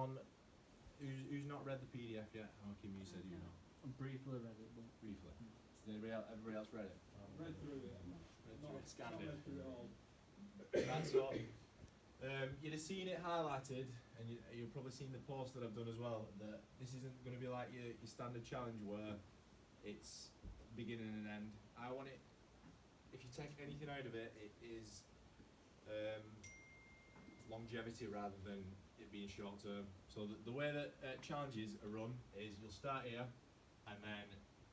on, who's not read the PDF yet? Oh, Kim, you said you know. I briefly read it, but Briefly. Has everybody else read it? Read through it. Read through it, scanned Not it. read through it all. That's all. You'd have seen it highlighted, and you've probably seen the post that I've done as well, that this isn't going to be like your standard challenge where it's beginning and end. I want it, if you take anything out of it, it is longevity rather than it being short term. So the way that challenges are run is you'll start here, and then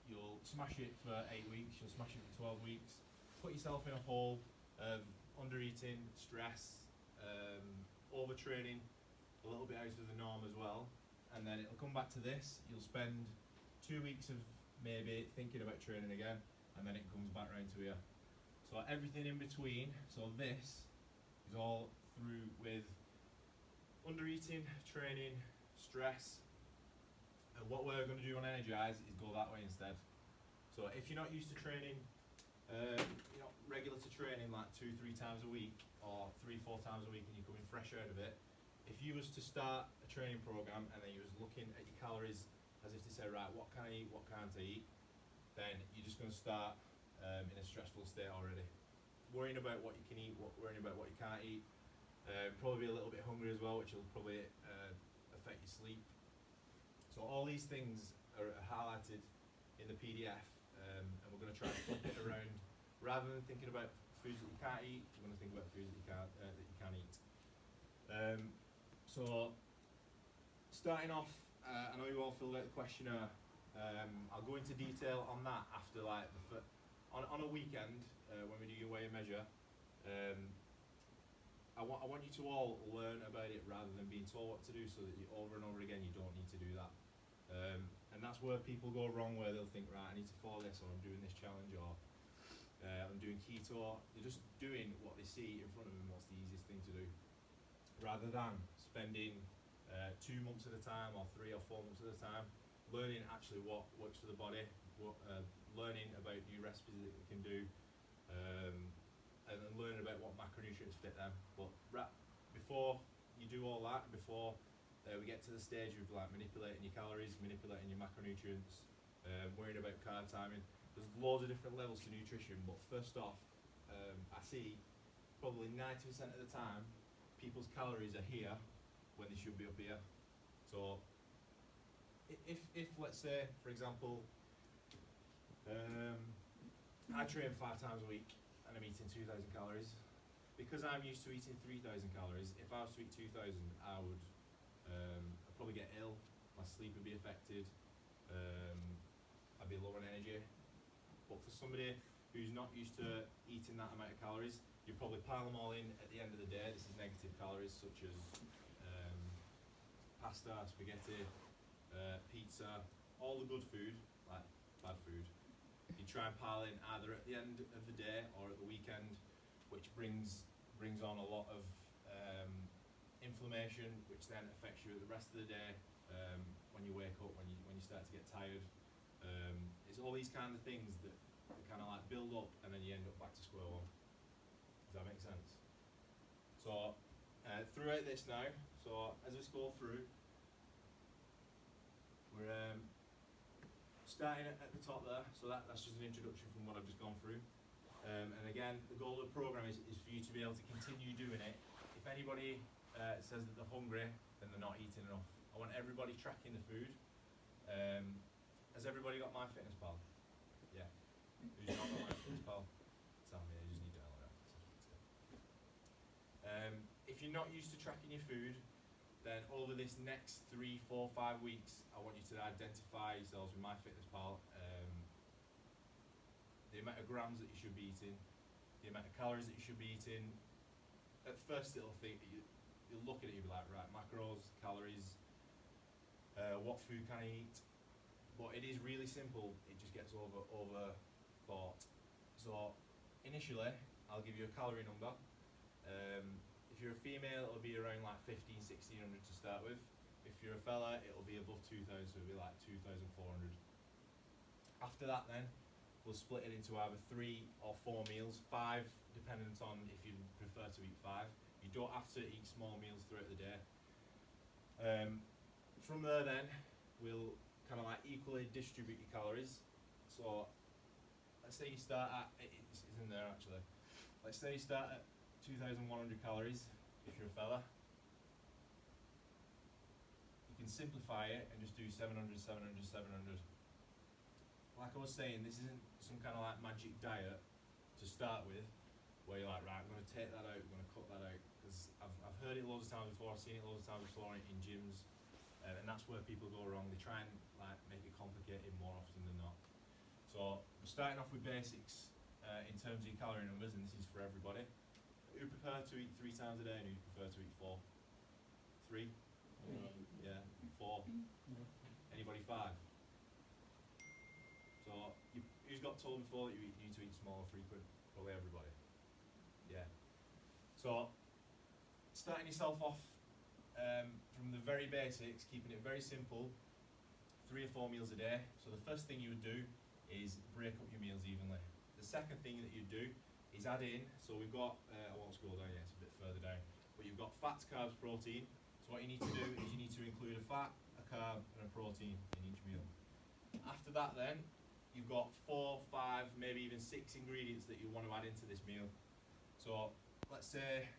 you'll smash it for 8 weeks, you'll smash it for 12 weeks, put yourself in a hole of undereating, stress, overtraining, a little bit out of the norm as well, and then it'll come back to this. You'll spend 2 weeks of maybe thinking about training again, and then it comes back round to here. So everything in between, so this is all through with undereating, training, stress, and what we're going to do on ENERGIZE is go that way instead. So if you're not used to training, you're not regular to training like 2-3 times a week or 3-4 times a week, and you're coming fresh out of it, if you was to start a training program and then you was looking at your calories as if to say, right, what can I eat, what can't I eat, then you're just going to start in a stressful state already. Worrying about what you can eat, worrying about what you can't eat, probably a little bit hungry as well, which will probably affect your sleep. So all these things are highlighted in the PDF, and we're going to try and flip it around. Rather than thinking about foods that you can't eat, we're going to think about foods that you can eat. So starting off, I know you all filled out the questionnaire. I'll go into detail on that after, like on a weekend when we do your weigh and measure. I want you to all learn about it rather than being told what to do, so that you over and over again you don't need to do that. And that's where people go wrong, where they'll think, right, I need to follow this, or I'm doing this challenge, or I'm doing keto. They're just doing what they see in front of them, what's the easiest thing to do, rather than spending 2 months at a time or 3 or 4 months at a time learning actually what works for the body, learning about new recipes that we can do, and then learning about what macronutrients fit them. But before you do all that, before we get to the stage of like manipulating your calories, manipulating your macronutrients, worrying about carb timing, there's loads of different levels to nutrition. But first off, I see probably 90% of the time people's calories are here when they should be up here. So if let's say, for example, I train 5 times a week and I'm eating 2,000 calories, because I'm used to eating 3,000 calories, if I was to eat 2,000, I would I'd probably get ill, my sleep would be affected, I'd be low on energy. But for somebody who's not used to eating that amount of calories, you probably pile them all in at the end of the day. This is negative calories, such as pasta, spaghetti, pizza, all the good food, like bad food. You try and pile in either at the end of the day or at the weekend, which brings on a lot of inflammation, which then affects you the rest of the day. When you wake up, when you start to get tired, it's all these kind of things that kind of like build up, and then you end up back to square one. Does that make sense? So throughout this now, so as we scroll through, we're starting at the top there. So that's just an introduction from what I've just gone through. And again, the goal of the program is for you to be able to continue doing it. If anybody says that they're hungry, then they're not eating enough. I want everybody tracking the food. Has everybody got MyFitnessPal? Yeah. Who's not got MyFitnessPal? Tell me, I just need to download that. If you're not used to tracking your food, then over this next 3, 4, 5 weeks, I want you to identify yourselves with MyFitnessPal. The amount of grams that you should be eating, the amount of calories that you should be eating. At first, it'll think that you'll look at it, you'll be like, right, macros, calories, what food can I eat? But it is really simple. It just gets over thought. So initially, I'll give you a calorie number. If you're a female, it'll be around like 1,500, 1,600 to start with. If you're a fella, it'll be above 2,000, so it'll be like 2,400. After that then, we'll split it into either 3 or 4 meals, 5 dependent on if you prefer to eat 5. You don't have to eat small meals throughout the day. from there then, we'll kind of like equally distribute your calories. So let's say you start at, it's in there actually, let's say you start at 2,100 calories if you're a fella. You can simplify it and just do 700, 700, 700. Like I was saying, this isn't some kind of like magic diet to start with, where you're like, right, I'm going to take that out, I'm going to cut that out, because I've heard it loads of times before, I've seen it loads of times before in gyms, and that's where people go wrong. They try and like make it complicated more often than not. So we're starting off with basics in terms of your calorie numbers, and this is for everybody. Who prefer to eat 3 times a day, and who prefer to eat 4? 3? Yeah. 4? Anybody 5? So who's got told before that you need to eat small or frequent? Probably everybody. Yeah. So starting yourself off from the very basics, keeping it very simple, 3 or 4 meals a day. So the first thing you would do is break up your meals evenly. The second thing that you do is add in, so we've got, I won't scroll down yet, it's a bit further down, but you've got fats, carbs, protein. So what you need to do is you need to include a fat, a carb and a protein in each meal. After that then, you've got 4, 5, maybe even 6 ingredients that you want to add into this meal. So let's say,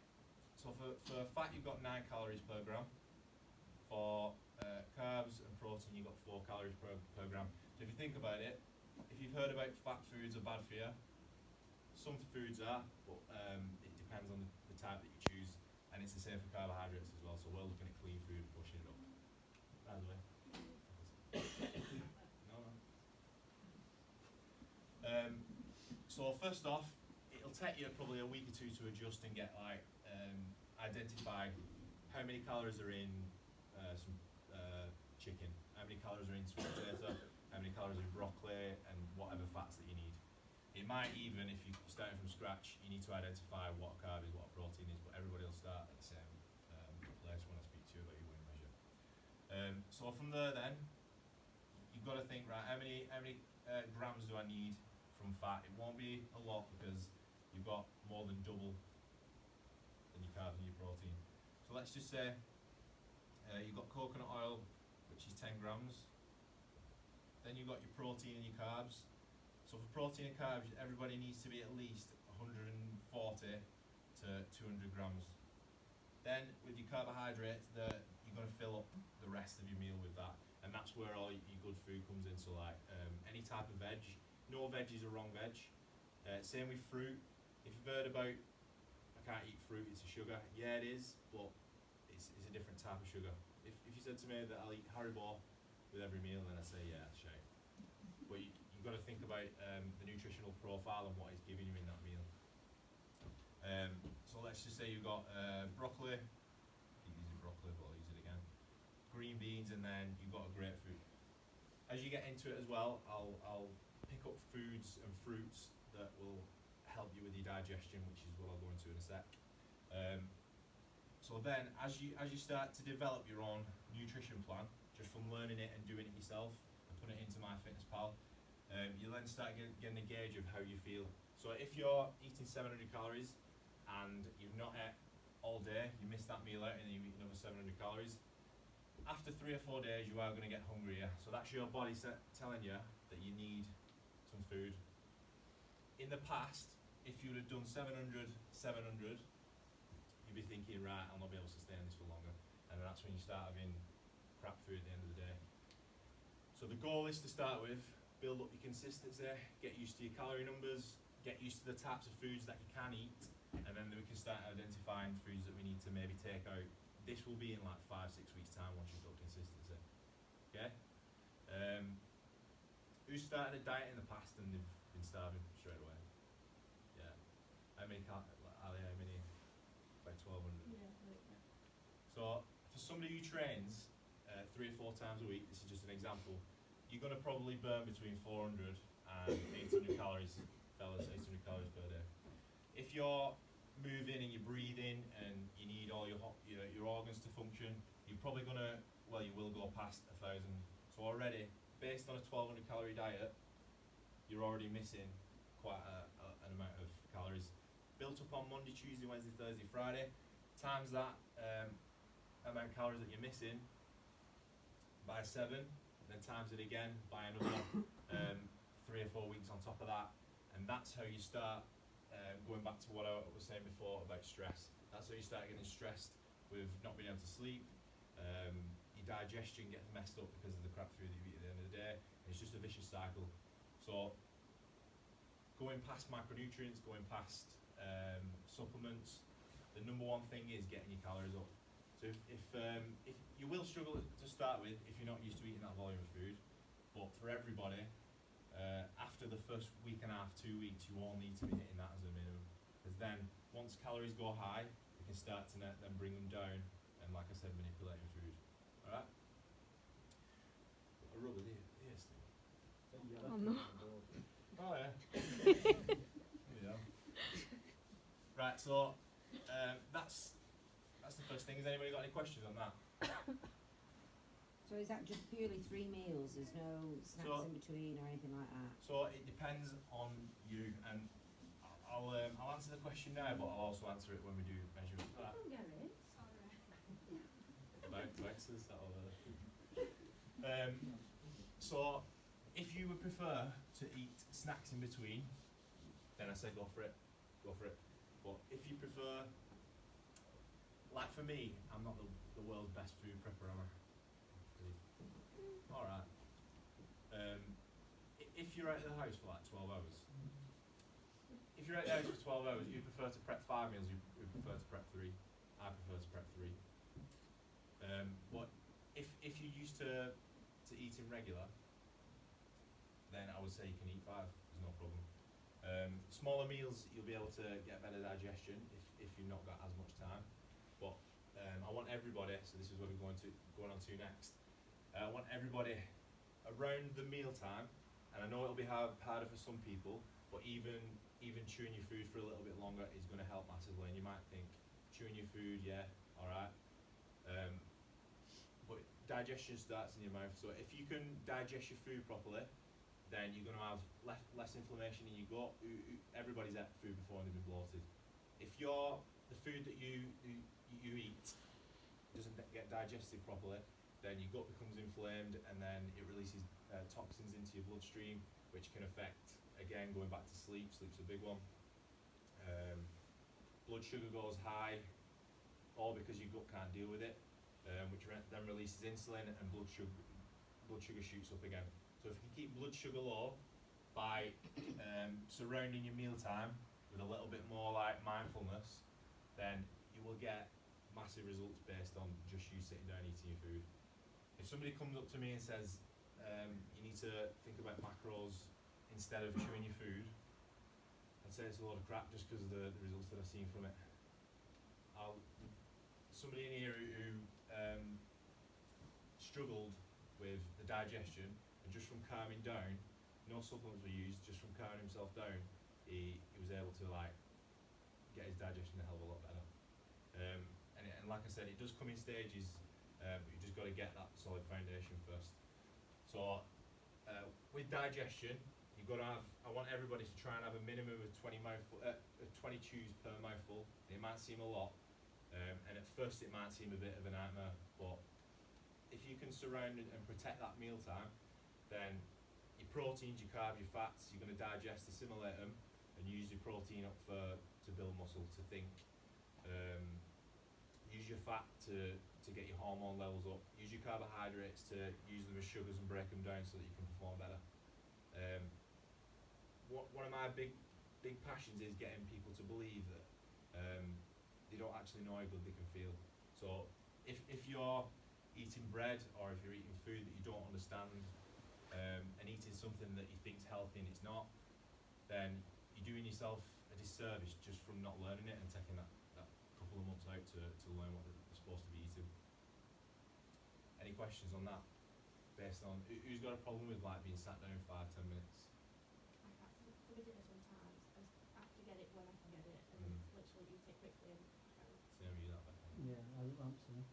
so for fat you've got 9 calories per gram. For carbs and protein you've got 4 calories per gram. So if you think about it, if you've heard about fat foods are bad for you, some foods are, but it depends on the type that you choose, and it's the same for carbohydrates as well. So we're looking at clean food, pushing it up. By the way. So first off, it'll take you probably a week or 2 to adjust and get like identify how many calories are in some chicken, how many calories are in sweet potato, how many calories are in broccoli, and whatever fats that you need. It might even, if you're starting from scratch, you need to identify what a carb is, what a protein is, but everybody will start at the same place when I speak to you about your weight measure. So from there then, you've got to think, right, how many grams do I need from fat? It won't be a lot because you've got more than double than your carbs and your protein. So let's just say you've got coconut oil, which is 10 grams. Then you've got your protein and your carbs. So for protein and carbs, everybody needs to be at least 140 to 200 grams. Then with your carbohydrates, you're going to fill up the rest of your meal with that, and that's where all your good food comes in. So like any type of veg. No veg is a wrong veg. Same with fruit. If you've heard about, I can't eat fruit, it's a sugar. Yeah, it is, but it's a different type of sugar. If you said to me that I'll eat Haribo with every meal, then I say, yeah, that's shame. But you've got to think about the nutritional profile and what it's giving you in that meal. So let's just say you've got broccoli. I keep using broccoli, but I'll use it again. Green beans, and then you've got a grapefruit. As you get into it as well, I'll pick up foods and fruits that will help you with your digestion, which is what I'll go into in a sec. So then, as you start to develop your own nutrition plan, just from learning it and doing it yourself and putting it into MyFitnessPal, you then start getting a gauge of how you feel. So if you're eating 700 calories and you've not ate all day, you miss that meal out and then you eat another 700 calories, after 3 or 4 days you are going to get hungrier. So that's your body telling you that you need some food. In the past, if you would have done 700, you'd be thinking, right, I'll not be able to sustain this for longer. And then that's when you start having crap food at the end of the day. So the goal is to start with, build up your consistency, get used to your calorie numbers, get used to the types of foods that you can eat, and then we can start identifying foods that we need to maybe take out. This will be in like 5-6 weeks time once you've got consistency. Okay? Who started a diet in the past and they've been starving straight away? Yeah. How many, Ali, how many? About 1,200. Yeah, right, yeah. So for somebody who trains 3 or 4 times a week, this is just an example, you're going to probably burn between 400 and 800 calories, fellas, 800 calories per day. If you're moving and you're breathing and you need all your organs to function, you're probably going to, well, you will go past 1,000. So already, based on a 1,200 calorie diet, you're already missing quite an amount of calories. Built up on Monday, Tuesday, Wednesday, Thursday, Friday, times that amount of calories that you're missing, by 7, then times it again by another 3 or 4 weeks on top of that, and that's how you start going back to what I was saying before about stress. That's how you start getting stressed with not being able to sleep. Your digestion gets messed up because of the crap food that you eat at the end of the day, and it's just a vicious cycle. So going past macronutrients, going past supplements, the number one thing is getting your calories up. So if you will struggle to start with if you're not used to eating that volume of food, but for everybody, after the first week and a half, 2 weeks, you all need to be hitting that as a minimum. Because then, once calories go high, we can start to then bring them down, and like I said, manipulating food. Alright? A rubber here still. Oh no. Oh yeah. Yeah. Right, so that's the first thing. Has anybody got any questions on that? So is that just purely 3 meals? There's no snacks in between or anything like that? So it depends on you, and I'll answer the question now, but I'll also answer it when we do measurements. I don't get it. Bounces, so if you would prefer to eat snacks in between, then I say go for it. But if you prefer, like for me, I'm not the world's best food prepper, am I? Alright. If you're out of the house for like 12 hours, if you're out of the house for 12 hours, you prefer to prep 5 meals, you prefer to prep 3. I prefer to prep 3. But if you're used to eating regular, then I would say you can eat 5, there's no problem. Smaller meals, you'll be able to get better digestion if you've not got as much time. But I want everybody, so this is what we're going on to next. I want everybody around the meal time, and I know it'll be harder for some people, but even chewing your food for a little bit longer is going to help massively. And you might think, chewing your food, yeah, alright. But digestion starts in your mouth, so if you can digest your food properly, then you're going to have less inflammation in your gut. Everybody's ate food before and they've been bloated. If the food that you eat doesn't get digested properly, then your gut becomes inflamed, and then it releases toxins into your bloodstream, which can affect, again, going back to sleep. Sleep's a big one. Blood sugar goes high, all because your gut can't deal with it, which then releases insulin, and blood sugar shoots up again. So if you can keep blood sugar low by surrounding your mealtime with a little bit more like mindfulness, then you will get massive results based on just you sitting down eating your food. If somebody comes up to me and says, you need to think about macros instead of chewing your food, I'd say it's a load of crap just because of the results that I've seen from it. Somebody in here who struggled with the digestion, and just from calming down, no supplements were used, just from calming himself down, he was able to get his digestion a hell of a lot better. And like I said, it does come in stages, but you just got to get that solid foundation first. So with digestion, you've got to have, I want everybody to try and have a minimum of 20 chews per mouthful. It might seem a lot, and at first it might seem a bit of a nightmare, but if you can surround and protect that mealtime, then your proteins, your carbs, your fats, you're going to digest, assimilate them, and use your protein up to build muscle, to think. Use your fat to get your hormone levels up. Use your carbohydrates to use them as sugars and break them down so that you can perform better. One of my big passions is getting people to believe that they don't actually know how good they can feel. So if you're eating bread, or if you're eating food that you don't understand, and eating something that you think's healthy and it's not, then you're doing yourself a disservice just from not learning it and taking that couple of months out to learn what they're supposed to be eating. Any questions on that? Based on who's got a problem with being sat down 5-10 minutes? We did it sometimes. I have to get it when I can get it, and literally eat it quickly. Same with you, that better. Yeah, I don't see.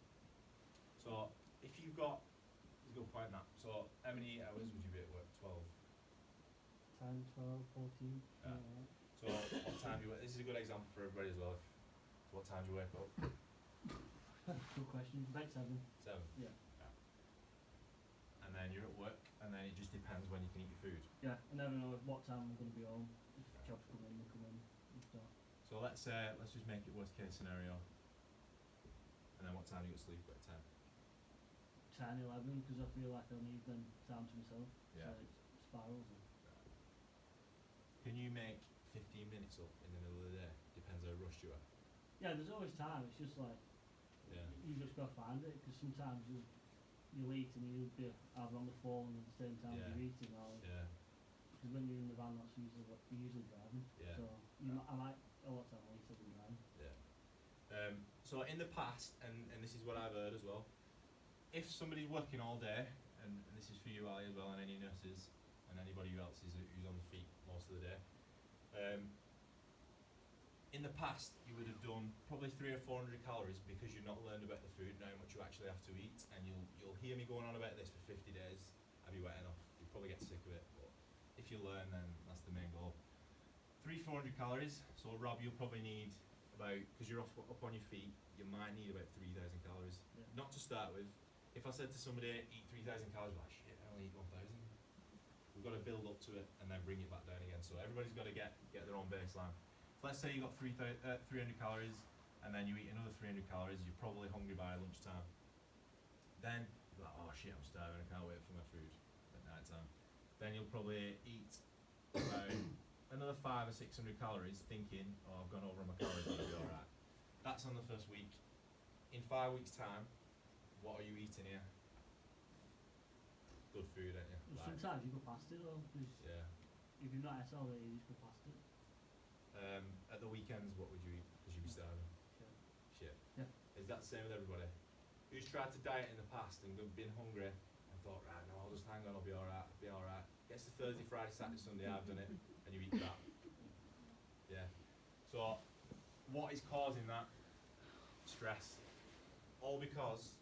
So if you've got, it's a good point that. So how many hours would you be at work? 12? 10, 12, 14. Yeah. So what time do you work? This is a good example for everybody as well. What time do you wake up? Good question. About 7. 7? Yeah. then it just depends when you can eat your food. Yeah, I never know at what time I'm going to be home. If jobs come in, they come in. If not, So let's just make it worst case scenario. And then what time do you go to sleep? About 10. 10, 11, because I feel like I need them time to myself. Yeah. So it spirals. And Can you make 15 minutes up in the middle of the day? Depends how rushed you are. yeah, there's always time. It's just like Yeah. you just got to find it, because sometimes you'll eat and you'll be either on the phone at the same time Yeah. you're eating, or Yeah. because when you're in the van, that's usually what you're usually driving. Yeah. So I might a lot of time I'll eat as I'm driving. So in the past, and this is what I've heard as well, if somebody's working all day, and this is for you Ali as well, and any nurses, and anybody else who's on the feet most of the day, in the past you would have done probably 300 or 400 calories because you've not learned about the food and how much you actually have to eat, and you'll hear me going on about this for 50 days, have you wet enough, you'll probably get sick of it, but if you learn, then that's the main goal. 300-400 calories, so Rob, you'll probably need about, because you're up on your feet, you might need about 3,000 calories. Yeah. Not to start with. If I said to somebody, eat 3,000 calories, like, shit, I only eat 1,000. We've got to build up to it and then bring it back down again. So everybody's got to get their own baseline. So let's say you got 300 calories, and then you eat another 300 calories, you're probably hungry by lunchtime. Then you're like, oh shit, I'm starving, I can't wait for my food at night time. Then you'll probably eat about another 500 or 600 calories, thinking, oh, I've gone over on my calories, I'll be alright. That's on the first week. In 5 weeks' time, what are you eating here? Good food, ain't you? Well, sometimes you go past it though, because Yeah. if you've not ate all day, you just go past it. At the weekends, what would you eat? Because you'd be starving. Shit. Yeah. Is that the same with everybody? Who's tried to diet in the past and been hungry and thought, right, no, I'll just hang on, I'll be alright, Gets to Thursday, Friday, Saturday, Sunday, I've done it, and you eat that. Yeah. So, what is causing that? Stress. All because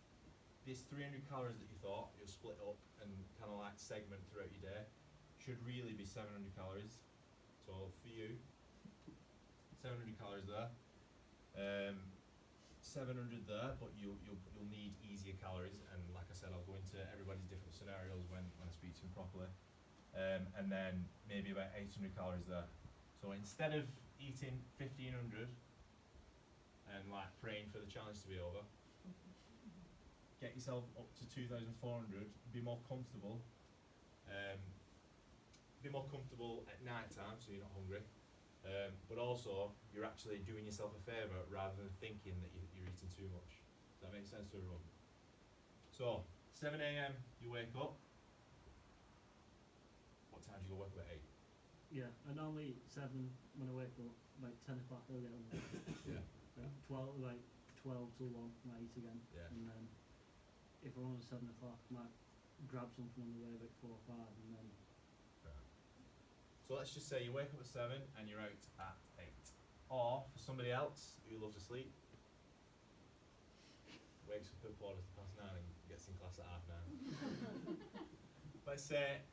this 300 calories that you thought you'll split up and kind of like segment throughout your day should really be 700 calories. So for you, 700 calories there. 700 there, but you'll need easier calories, and like I said, I'll go into everybody's different scenarios when I speak to them properly. And then maybe about 800 calories there. So instead of eating 1,500 and like praying for the challenge to be over, get yourself up to 2,400. Be more comfortable. Be more comfortable at night time, so you're not hungry. But also, you're actually doing yourself a favour rather than thinking that you're eating too much. Does that make sense to everyone? So, 7 AM, you wake up. What time do you go work at 8? Yeah, I normally eat 7 when I wake up, like 10 o'clock I'll get hungry. Yeah. 12 till 1 I eat again. Yeah. And then if I'm on at 7 o'clock I might grab something on the way about 4 or 5 and then So let's just say you wake up at 7 and you're out at 8. Or, for somebody else who loves to sleep, wakes up at 9:15 and gets in class at 9:30. Let's say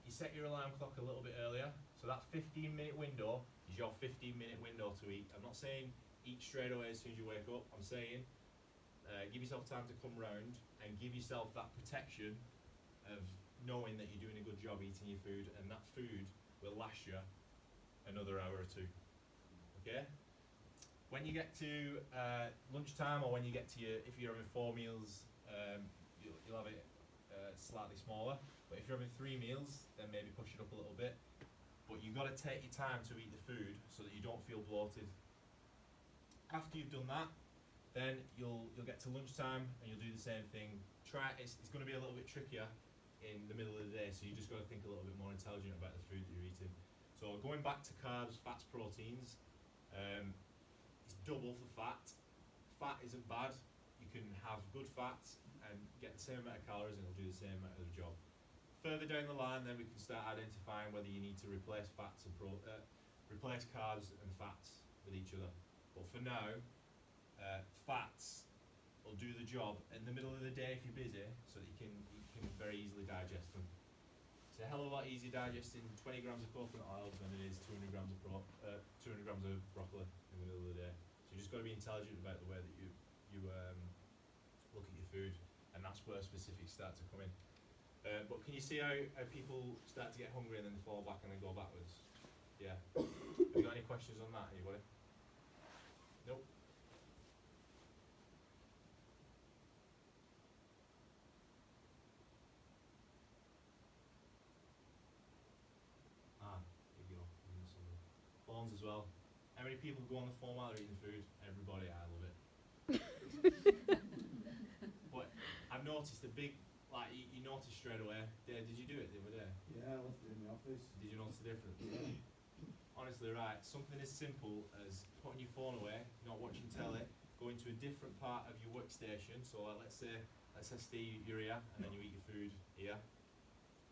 you set your alarm clock a little bit earlier, so that 15-minute window is your 15-minute window to eat. I'm not saying eat straight away as soon as you wake up. I'm saying give yourself time to come round and give yourself that protection of knowing that you're doing a good job eating your food, and that food will last you another hour or two. Okay? When you get to lunchtime, or when you get to if you're having 4 meals, you'll have it slightly smaller. But if you're having 3 meals, then maybe push it up a little bit. But you've got to take your time to eat the food so that you don't feel bloated. After you've done that, then you'll get to lunchtime and you'll do the same thing. It's going to be a little bit trickier in the middle of the day, so you just got to think a little bit more intelligent about the food that you're eating. So going back to carbs, fats, proteins, it's double for fat. Fat isn't bad. You can have good fats and get the same amount of calories and it'll do the same amount of the job. Further down the line, then we can start identifying whether you need to replace fats and replace carbs and fats with each other. But for now, fats will do the job in the middle of the day if you're busy, so that you can very easily digest them. It's a hell of a lot easier digesting 20 grams of coconut oil than it is 200 grams of broccoli in the middle of the day. So you just got to be intelligent about the way that you look at your food, and that's where specifics start to come in. But can you see how people start to get hungry and then they fall back and then go backwards? Yeah. Have you got any questions on that, anybody? Nope. Here you go. Phones as well. How many people go on the phone while they're eating food? Everybody, I love it. But I've noticed a big, like, you notice straight away. Did you do it the other day? Yeah, I left it in the office. Did you notice the difference? Yeah. Honestly, right, something as simple as putting your phone away, not watching telly, going to a different part of your workstation. So let's say stay you're here and then you eat your food here.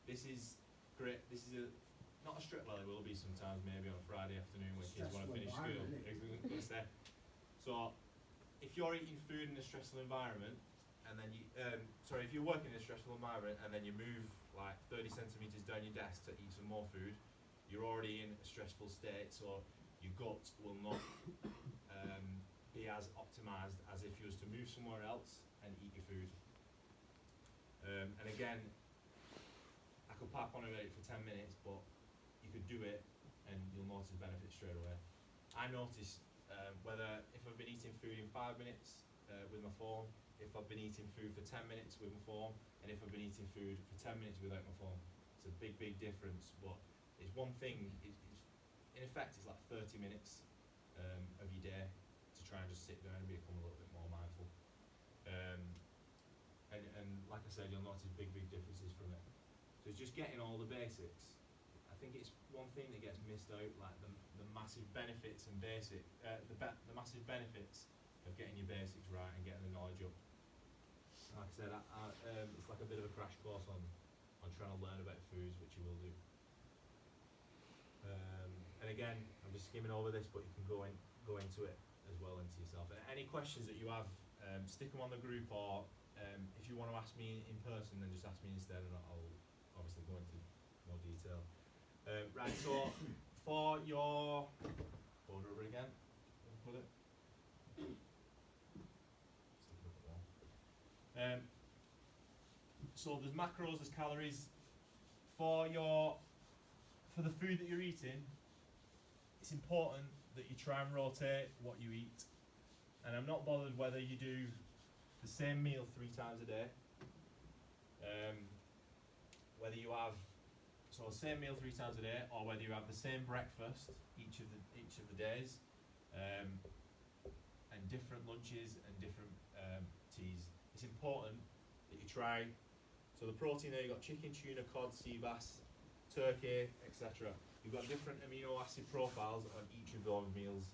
This is great. This is not a strip, well it will be sometimes, maybe on a Friday afternoon when kids want to finish school. So if you're eating food in a stressful environment and then you, if you're working in a stressful environment and then you move like 30 centimetres down your desk to eat some more food, you're already in a stressful state, so your gut will not be as optimised as if you was to move somewhere else and eat your food. And again, I could park on it for 10 minutes, but you could do it and you'll notice benefits straight away. I notice whether if I've been eating food in 5 minutes with my phone, if I've been eating food for 10 minutes with my phone, and if I've been eating food for 10 minutes without my phone. It's a big, big difference, but it's one thing, in effect it's like 30 minutes of your day to try and just sit down and become a little bit more mindful. And like I said, you'll notice big, big differences from it. So it's just getting all the basics. I think it's one thing that gets missed out, like the massive benefits and the massive benefits of getting your basics right and getting the knowledge up. Like I said, it's like a bit of a crash course on trying to learn about foods, which you will do. And again, I'm just skimming over this, but you can go into it as well into yourself. Any questions that you have, stick them on the group, or if you want to ask me in person, then just ask me instead, and I'll obviously go into more detail. Right, so for your hold over again, put it. So there's macros, there's calories. For the food that you're eating, it's important that you try and rotate what you eat. And I'm not bothered whether you do the same meal 3 times a day, whether you have same meal 3 times a day, or whether you have the same breakfast each of the days, and different lunches and different teas. It's important that you try. So the protein there, you've got chicken, tuna, cod, sea bass, turkey, etc. You've got different amino acid profiles on each of those meals.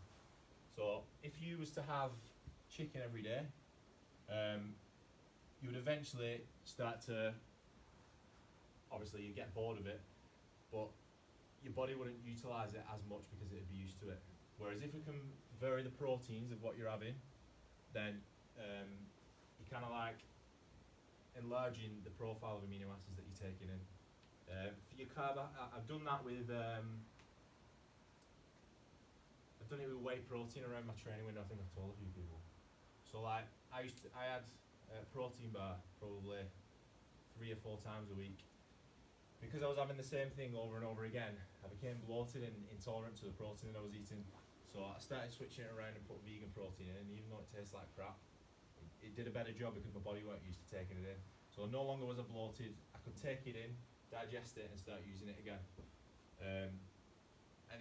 So if you was to have chicken every day, you would eventually start to, obviously you get bored of it, but your body wouldn't utilise it as much because it would be used to it. Whereas if we can vary the proteins of what you're having, then you're kind of like enlarging the profile of amino acids that you're taking in. For your carb, I've done that with I've done it with whey protein around my training window. I think I've told a few people. So like I had a protein bar probably 3 or 4 times a week. Because I was having the same thing over and over again, I became bloated and intolerant to the protein that I was eating. So I started switching it around and put vegan protein in, and even though it tastes like crap, it did a better job because my body weren't used to taking it in. So no longer was I bloated, I could take it in, digest it and start using it again. And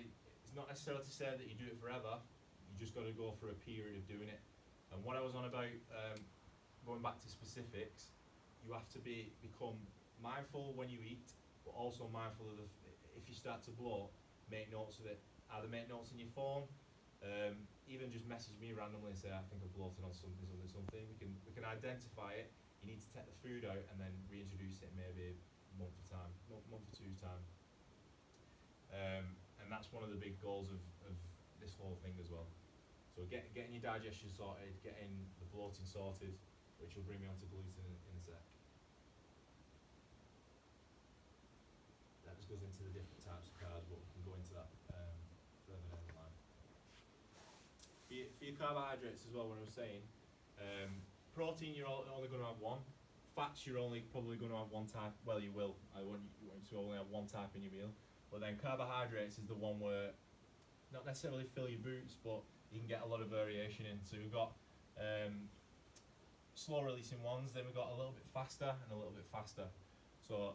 it's not necessarily to say that you do it forever, you just got to go for a period of doing it. And what I was on about, going back to specifics, you have to become mindful when you eat, but also mindful of if you start to bloat, make notes of it. Either make notes in your phone, even just message me randomly and say, I think I've bloated on something. We can identify it. You need to take the food out and then reintroduce it maybe month or 2's time. And that's one of the big goals of this whole thing as well. So getting your digestion sorted, getting the bloating sorted, which will bring me on to gluten in a sec. That just goes into the different types of carbs, but we can go into that further down the line. For your carbohydrates as well, what I was saying, protein you're only going to have one. fats you're only probably going to have one type. Well, you will. I want you to only have one type in your meal. But then carbohydrates is the one where not necessarily fill your boots, but you can get a lot of variation in. So we've got slow releasing ones, then we've got a little bit faster and a little bit faster. So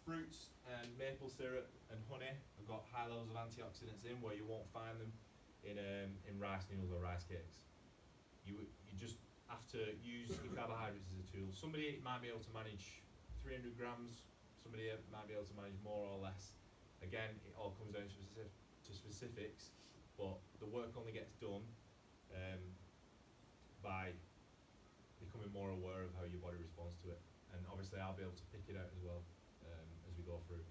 fruits and maple syrup and honey have got high levels of antioxidants in where you won't find them in rice noodles or rice cakes. You just have to use your carbohydrates as a tool. Somebody might be able to manage 300 grams, somebody might be able to manage more or less. Again, it all comes down to specifics, but the work only gets done by becoming more aware of how your body responds to it. And obviously I'll be able to pick it out as well as we go through.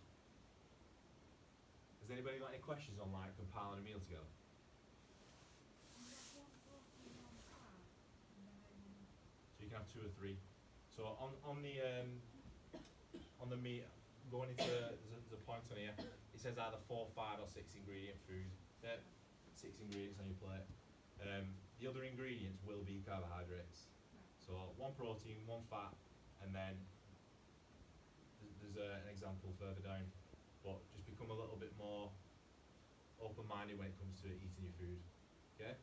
Has anybody got any questions on like compiling a meal together? So you can have 2 or 3. So on the meat, going into there's a point on here. It says either 4, 5, or 6 ingredient food. 6 ingredients on your plate. The other ingredients will be carbohydrates. So 1 protein, 1 fat, and then there's an example further down. But just become a little bit more open-minded when it comes to eating your food. Okay?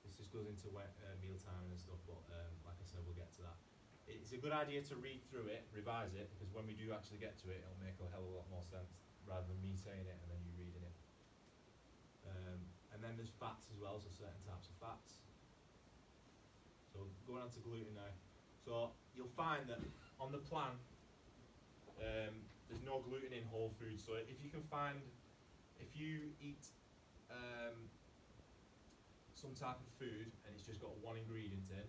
This just goes into meal timing and stuff, but like I said, we'll get to that. It's a good idea to read through it, revise it, because when we do actually get to it, it'll make a hell of a lot more sense rather than me saying it and then you reading it. And then there's fats as well, so certain types of fats. So going on to gluten now. So you'll find that on the plan, there's no gluten in whole foods. So if you can find, if you eat some type of food and it's just got 1 ingredient in,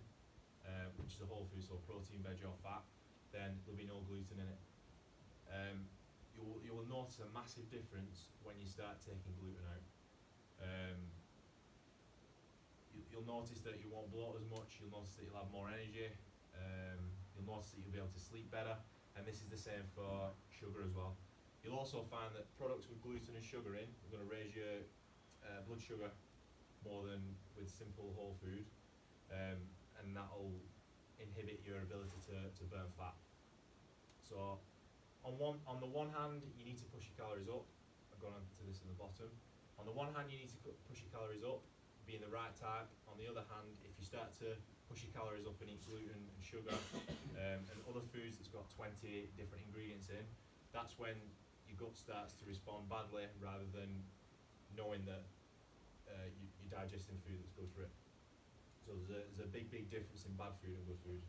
which is a whole food, so protein, veg or fat, then there'll be no gluten in it. You will notice a massive difference when you start taking gluten out. You'll notice that you won't bloat as much, you'll notice that you'll have more energy, you'll notice that you'll be able to sleep better, and this is the same for sugar as well. You'll also find that products with gluten and sugar in are going to raise your blood sugar more than with simple whole food, and that'll inhibit your ability to burn fat. So on the one hand, you need to push your calories up. I've gone on to this in the bottom. On the one hand, you need to push your calories up, being the right type. On the other hand, if you start to push your calories up and eat gluten and sugar and other foods that's got 20 different ingredients in, that's when your gut starts to respond badly rather than knowing that you're digesting food that's good for it. So there's a big difference in bad food and good food.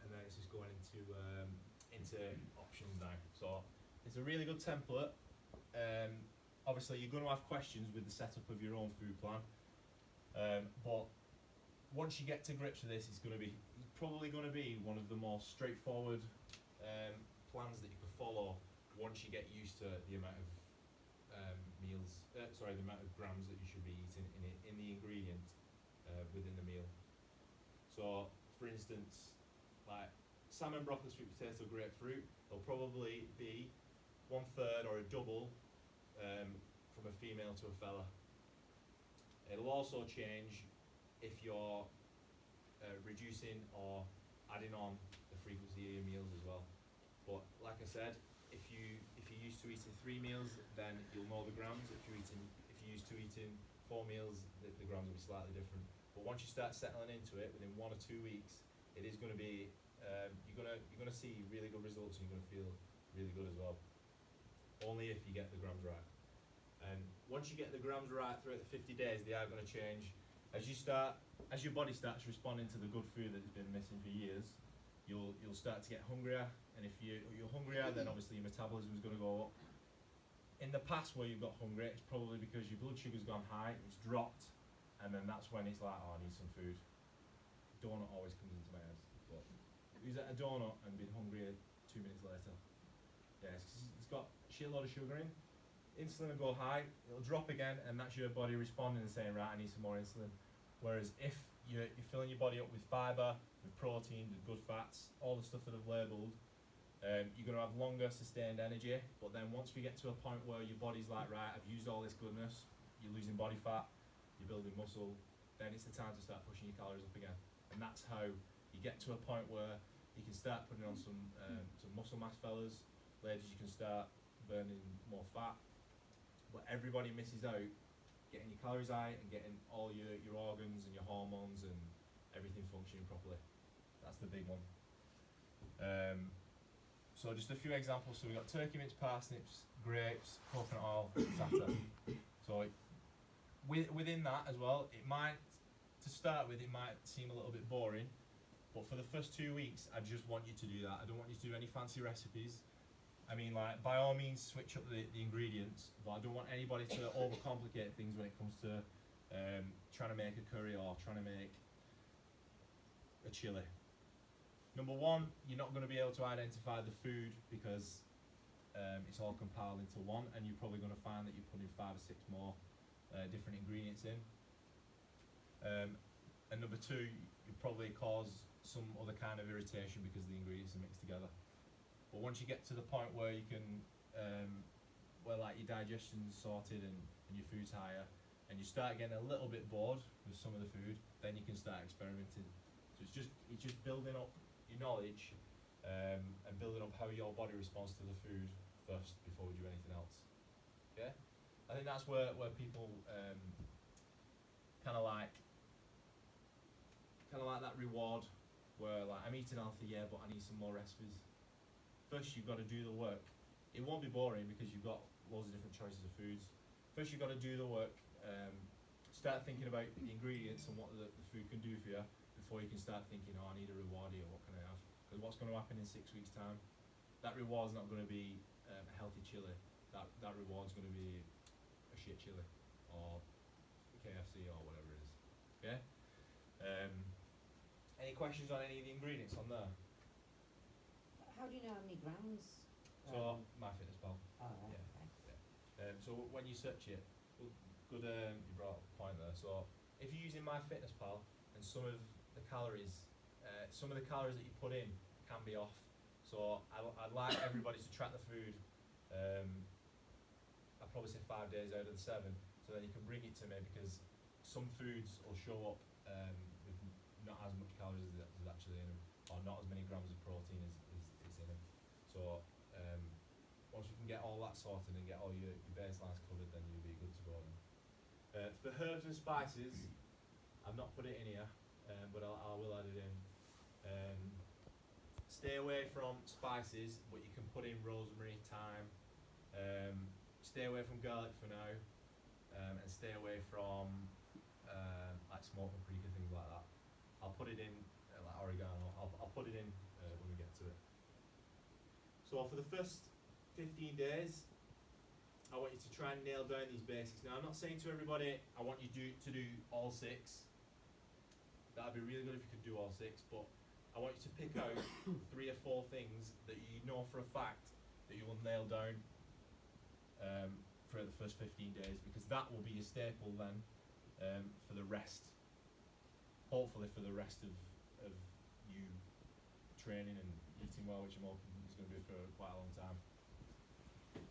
And then it's just going into options now. So it's a really good template. Obviously you're going to have questions with the setup of your own food plan, but once you get to grips with this, it's probably going to be one of the more straightforward plans that you can follow once you get used to the amount of the amount of grams that you should be eating in the ingredient within the meal. So for instance, like salmon, broccoli, sweet potato, grapefruit, they'll probably be 1/3 or a double from a female to a fella. It'll also change if you're reducing or adding on the frequency of your meals as well. But like I said, if you're used to eating 3 meals, then you'll know the grams. If you're used to eating 4 meals, the grams will be slightly different. But once you start settling into it, within 1 or 2 weeks, it is going to be you're gonna see really good results, and you're gonna feel really good as well. Only if you get the grams right. And once you get the grams right throughout the 50 days, they are going to change. As your body starts responding to the good food that's been missing for years, you'll start to get hungrier, and if you're hungrier, then obviously your metabolism is going to go up. In the past where you've got hungry, it's probably because your blood sugar's gone high, it's dropped, and then that's when it's like, oh, I need some food. Donut always comes into my head. But who's at a donut and been hungry 2 minutes later? Yeah, it's got a shitload of sugar in. Insulin will go high, it'll drop again, and that's your body responding and saying, right, I need some more insulin. Whereas if you're filling your body up with fibre, with protein, with good fats, all the stuff that I've labelled, You're going to have longer sustained energy, but then once we get to a point where your body's like, right, I've used all this goodness, you're losing body fat, you're building muscle, then it's the time to start pushing your calories up again. And that's how you get to a point where you can start putting on some muscle mass, fellas. Ladies, you can start burning more fat. But everybody misses out getting your calories high and getting all your organs and your hormones and everything functioning properly. That's the big one. So just a few examples. So we've got turkey mince, parsnips, grapes, coconut oil, za'atar. So within that as well, it might, to start with, it might seem a little bit boring, but for the first 2 weeks, I just want you to do that. I don't want you to do any fancy recipes. I mean, like, by all means, switch up the ingredients, but I don't want anybody to overcomplicate things when it comes to trying to make a curry or trying to make a chili. Number one, you're not going to be able to identify the food because it's all compiled into one, and you're probably going to find that you're putting 5 or 6 more different ingredients in. And number two, you probably cause some other kind of irritation because the ingredients are mixed together. But once you get to the point where you can, where like your digestion's sorted and your food's higher, and you start getting a little bit bored with some of the food, then you can start experimenting. So it's just building up your knowledge and building up how your body responds to the food first before we do anything else. Yeah, I think that's where people kind of like that reward, where like, I'm eating healthy, yeah, but I need some more recipes. First, you've got to do the work. It won't be boring because you've got loads of different choices of foods. First, you've got to do the work. Start thinking about the ingredients and what the food can do for you before you can start thinking, oh, I need a reward here, what can I have? Because what's going to happen in 6 weeks' time? That reward's not going to be a healthy chili. That reward's going to be a shit chili or KFC or whatever it is. Okay? Any questions on any of the ingredients on there? How do you know how many grams? So, MyFitnessPal. Oh, right, Yeah. okay. So when you search it, good, you brought up a point there. So if you're using MyFitnessPal and some of the calories that you put in can be off. So I'd like everybody to track the food. I'd probably say 5 days out of the 7, so then you can bring it to me, because some foods will show up with not as much calories as actually in them, or not as many grams of protein as in them. So once we can get all that sorted and get all your baselines covered, then you'll be good to go. For herbs and spices, I've not put it in here, but I will add it in. Stay away from spices, but you can put in rosemary, thyme. Stay away from garlic for now, and stay away from like smoked paprika, things like that. I'll put it in like oregano. I'll put it in when we get to it. So for the first 15 days, I want you to try and nail down these basics. Now, I'm not saying to everybody, I want you to do all 6. That'd be really good if you could do all 6, but I want you to pick out 3 or 4 things that you know for a fact that you will nail down for the first 15 days, because that will be your staple then for the rest, hopefully for the rest of you training and eating well, which I'm hoping is going to be for quite a long time.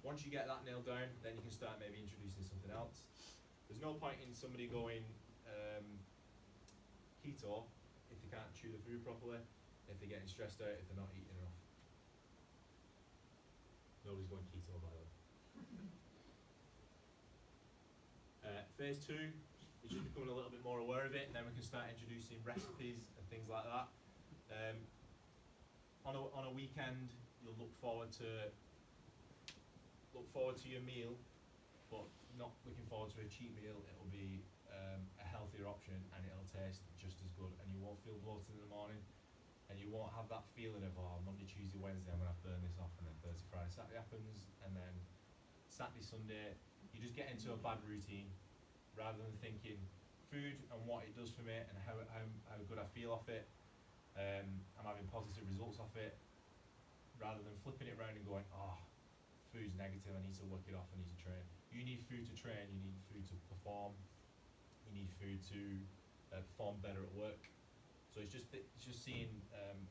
Once you get that nailed down, then you can start maybe introducing something else. There's no point in somebody going keto if they can't chew the food properly, if they're getting stressed out, if they're not eating enough. Nobody's going keto, by the way. Phase 2 is just becoming a little bit more aware of it, and then we can start introducing recipes and things like that. On a weekend, you'll look forward to your meal, but not looking forward to a cheap meal. It'll be a healthier option, and it'll taste just as good, and you won't feel bloated in the morning, and you won't have that feeling of, oh, Monday, Tuesday, Wednesday, I'm gonna have to burn this off, and then Thursday, Friday, Saturday happens, and then Saturday, Sunday, you just get into a bad routine, rather than thinking food and what it does for me and how good I feel off it. I'm having positive results off it, rather than flipping it around and going, oh, food's negative, I need to work it off, I need to train. You need food to train, you need food to perform, you need food to perform better at work. So it's just seeing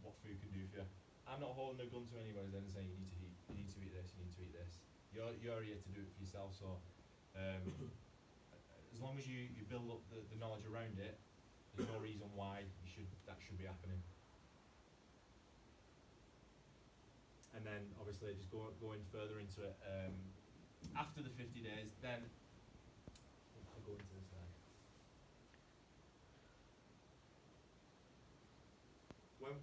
what food can do for you. I'm not holding a gun to anybody then saying you need to eat this, you need to eat this. You're here to do it for yourself. So as long as you build up the knowledge around it, there's no reason why that should be happening. And then obviously just going further into it, after the 50 days, then I'll go into this now.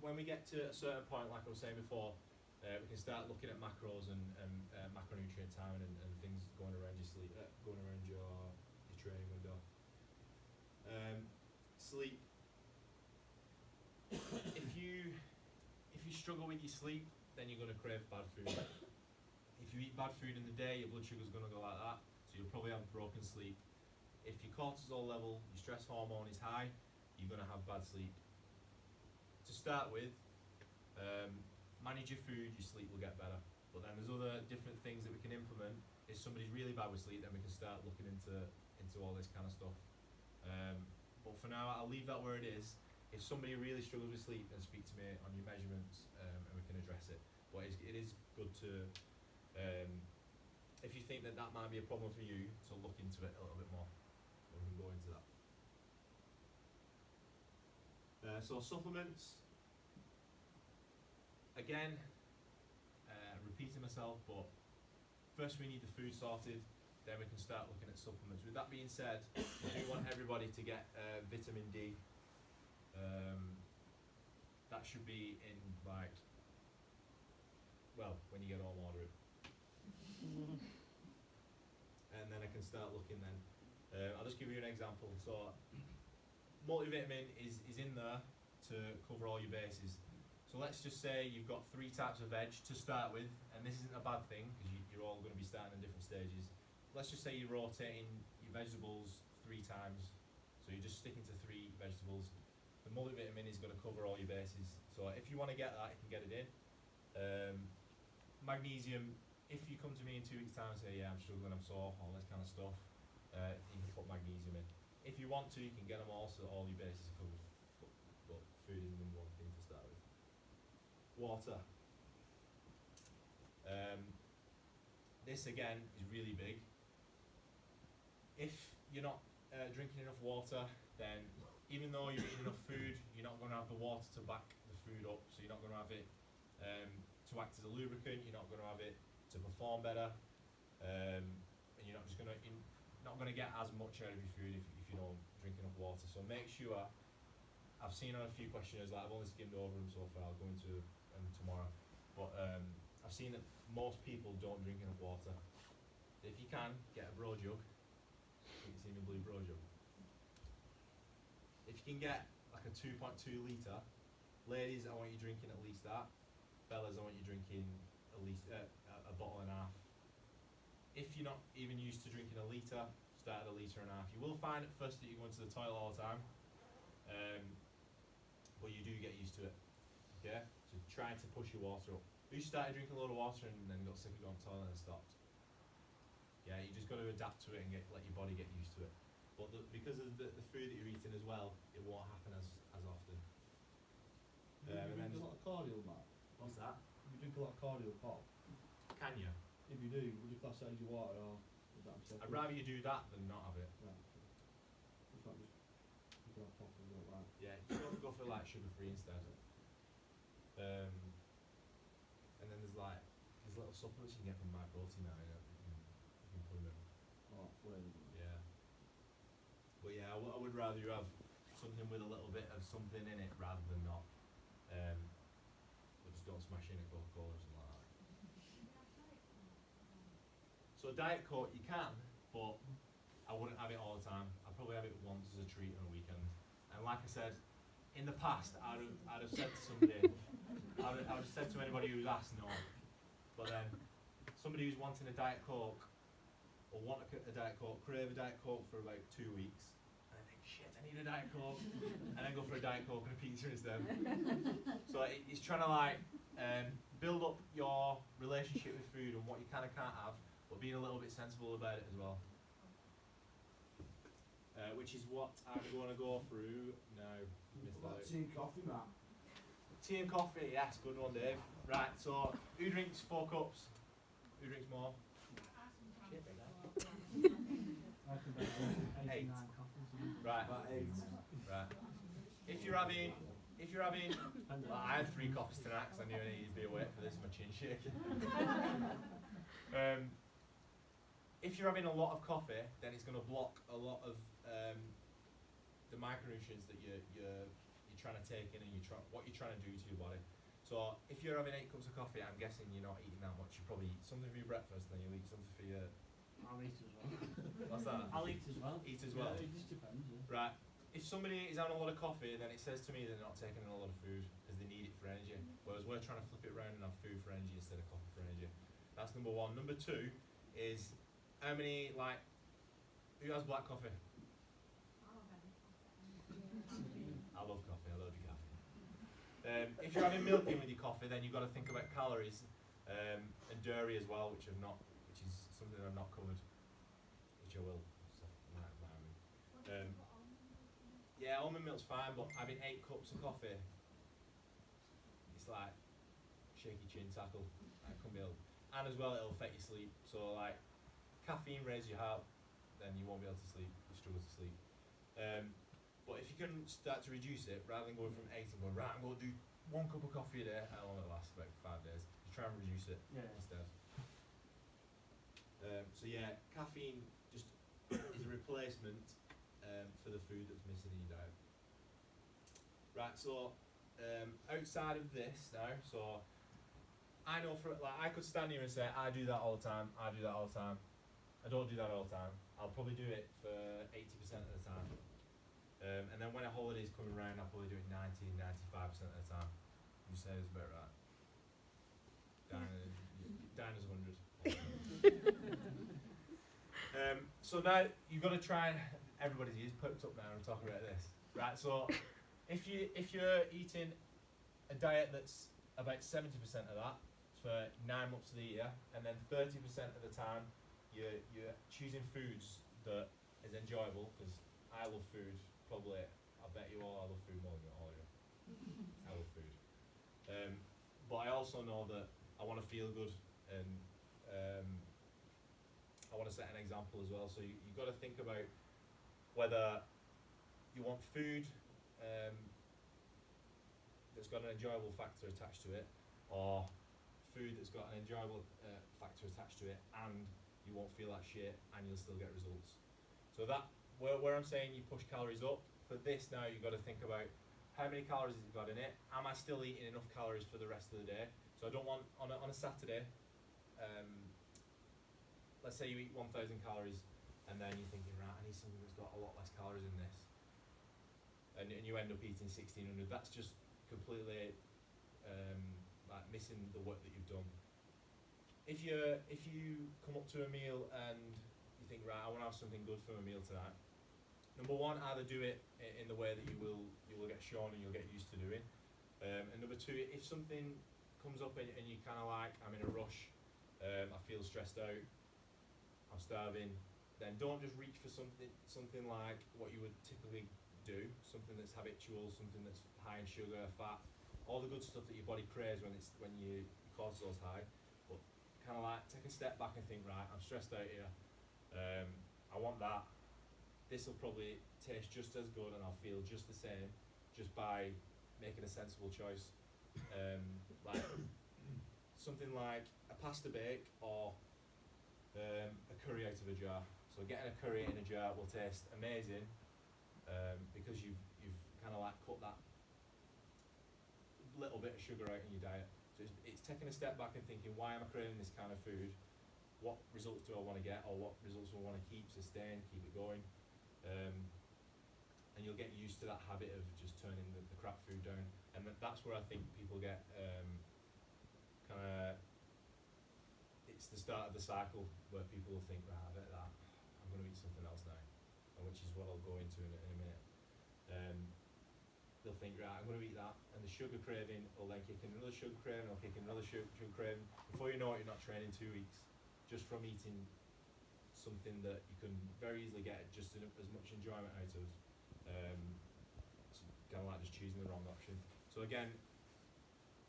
When we get to a certain point, like I was saying before, we can start looking at macros and macronutrient timing and things going around your sleep, going around your training window. Sleep. If you struggle with your sleep, then you're going to crave bad food. If you eat bad food in the day, your blood sugar's going to go like that, so you'll probably have broken sleep. If your cortisol level, your stress hormone is high, you're going to have bad sleep. To start with, manage your food, your sleep will get better. But then there's other different things that we can implement. If somebody's really bad with sleep, then we can start looking into all this kind of stuff. But for now, I'll leave that where it is. If somebody really struggles with sleep, then speak to me on your measurements, and we can address it. But it is good to, if you think that might be a problem for you, to look into it a little bit more. We can go into that. So supplements. Again, repeating myself, but first we need the food sorted, then we can start looking at supplements. With that being said, we do want everybody to get vitamin D. That should be in when you get home, order it. And then I can start looking then. I'll just give you an example. So multivitamin is in there to cover all your bases. So let's just say you've got 3 types of veg to start with, and this isn't a bad thing because you're all going to be starting in different stages. Let's just say you're rotating your vegetables 3 times, so you're just sticking to 3 vegetables. The multivitamin is going to cover all your bases. So if you want to get that, you can get it in. Magnesium, if you come to me in 2 weeks' time and say, yeah, I'm struggling, I'm sore, all this kind of stuff, you can put magnesium in. If you want to, you can get them all so all your bases are covered. But food is the number one thing to start with. Water. This again is really big. If you're not drinking enough water, then even though you're eating enough food, you're not going to have the water to back the food up, so you're not going to have it to act as a lubricant, you're not going to have it to perform better, and you're not going to get as much out of your food if you don't drink enough water. So make sure, I've seen on a few questionnaires, like I've only skimmed over them so far, I'll go into them tomorrow, but I've seen that most people don't drink enough water. If you can, get a bro jug. You can see me blue bro jug. If you can get like a 2.2 litre, ladies, I want you drinking at least that. Fellas, I want you drinking at least a bottle and a half. If you're not even used to drinking a litre, start at a litre and a half. You will find at first that you're going to the toilet all the time, but you do get used to it. Okay, so try to push your water up. Who started drinking a load of water and then got sick of going to the toilet and stopped? Yeah, you just got to adapt to it and let your body get used to it. But because of the food that you're eating as well, it won't happen as often. You drink a lot of cardio, Matt? What's that? You drink a lot of cardio pop? Can you? If you do, would you class that as your water or would that be separate? I'd rather you do that than not have it. Right, okay. It's not just drinking that pop and go like that. Yeah, you don't go for like sugar-free instead. And then there's little supplements you can get from My Protein now. You can put them in. Oh, flavour. Yeah. But yeah, I would rather you have something with a little bit of something in it rather than not. But just don't smash in a Coca-Cola or something like that. So Diet Coke you can, but I wouldn't have it all the time. I'd probably have it once as a treat on a weekend. And like I said, in the past, I'd have said to somebody, I would have said to anybody who's asked no. But then, somebody who's wanting a Diet Coke, or want a Diet Coke, crave a Diet Coke for about 2 weeks, and I think, shit, I need a Diet Coke, and then go for a Diet Coke and a pizza instead. So it's trying to build up your relationship with food and what you can and can't have, but being a little bit sensible about it as well. Which is what I'm going to go through now. Tea, coffee, Matt. tea and coffee, yes, good one, Dave. Right, so who drinks 4 cups? Who drinks more? Shit, big lad. I reckon about 8 Eight. or 9 coffees. Right, About 8. right. If you're having, Depends well, on- I had 3 coffees tonight because I knew I needed to be awake for this, my chin shaking. If you're having a lot of coffee, then it's going to block a lot of the micronutrients that you're trying to take in and what you're trying to do to your body. So if you're having 8 cups of coffee, I'm guessing you're not eating that much. You probably eat something for your breakfast, then you'll eat something for your. I'll eat as well. What's that? I'll eat as well. Eat as well. Yeah, it just depends. Yeah. Right. If somebody is having a lot of coffee, then it says to me they're not taking in a lot of food because they need it for energy. Whereas we're trying to flip it around and have food for energy instead of coffee for energy. That's number 1. Number 2 is how many who has black coffee? I love coffee. I love your caffeine. If you're having milk in with your coffee, then you've got to think about calories and dairy as well, which is something I've not covered, which I will. Yeah, almond milk's fine, but having 8 cups of coffee, it's like shaky chin tackle. That can be and as well, it'll affect your sleep. So caffeine raises your heart, then you won't be able to sleep. You struggle to sleep. But if you can start to reduce it, rather than going from 8 and going right, I'm going to do 1 cup of coffee a day. How long it lasts? About 5 days. You try and reduce it instead. So yeah, caffeine just is a replacement for the food that's missing in your diet. Right, so outside of this now, so I know I could stand here and say I do that all the time. I do that all the time. I don't do that all the time. I'll probably do it for 80% of the time. And then when a holiday's coming around, I'll probably do it 95% of the time. You say it's about right. Dinah's 100. So now you've got to try and everybody's ears perked up now and talking about this. Right, so if you're eating a diet that's about 70% of that for 9 months of the year, and then 30% of the time you're choosing foods that is enjoyable, because I love food. Probably, I bet you all I love food more than all of you. I love food. But I also know that I want to feel good, and I want to set an example as well. So you've got to think about whether you want food that's got an enjoyable factor attached to it, or food that's got an enjoyable factor attached to it, and you won't feel that shit, and you'll still get results. So that where I'm saying you push calories up, for this now you've got to think about how many calories has it got in it. Am I still eating enough calories for the rest of the day? So I don't want on a Saturday. Let's say you eat 1,000 calories, and then you're thinking, right, I need something that's got a lot less calories in this, and you end up eating 1,600. That's just completely missing the work that you've done. If you come up to a meal and you think, right, I want to have something good for my meal tonight. Number 1, either do it in the way that you will get shown and you'll get used to doing. And number 2, if something comes up and you kind of I'm in a rush, I feel stressed out, I'm starving, then don't just reach for something like what you would typically do, something that's habitual, something that's high in sugar, fat, all the good stuff that your body craves when your cortisol's high. But kind of take a step back and think, right, I'm stressed out here, I want that. This will probably taste just as good and I'll feel just the same just by making a sensible choice. Something like a pasta bake or a curry out of a jar. So getting a curry in a jar will taste amazing because you've kind of cut that little bit of sugar out in your diet. So it's taking a step back and thinking, why am I craving this kind of food? What results do I want to get, or what results do I want to keep, sustain, keep it going? And you'll get used to that habit of just turning the crap food down. And that's where I think people get it's the start of the cycle where people will think, right, I bet that I'm going to eat something else now, and which is what I'll go into in a minute. They'll think, right, I'm going to eat that, and the sugar craving will then kick in another sugar craving, or kick in another sugar craving. Before you know it, you're not training 2 weeks just from eating something that you can very easily get just as much enjoyment out of, kind of like just choosing the wrong option. So again,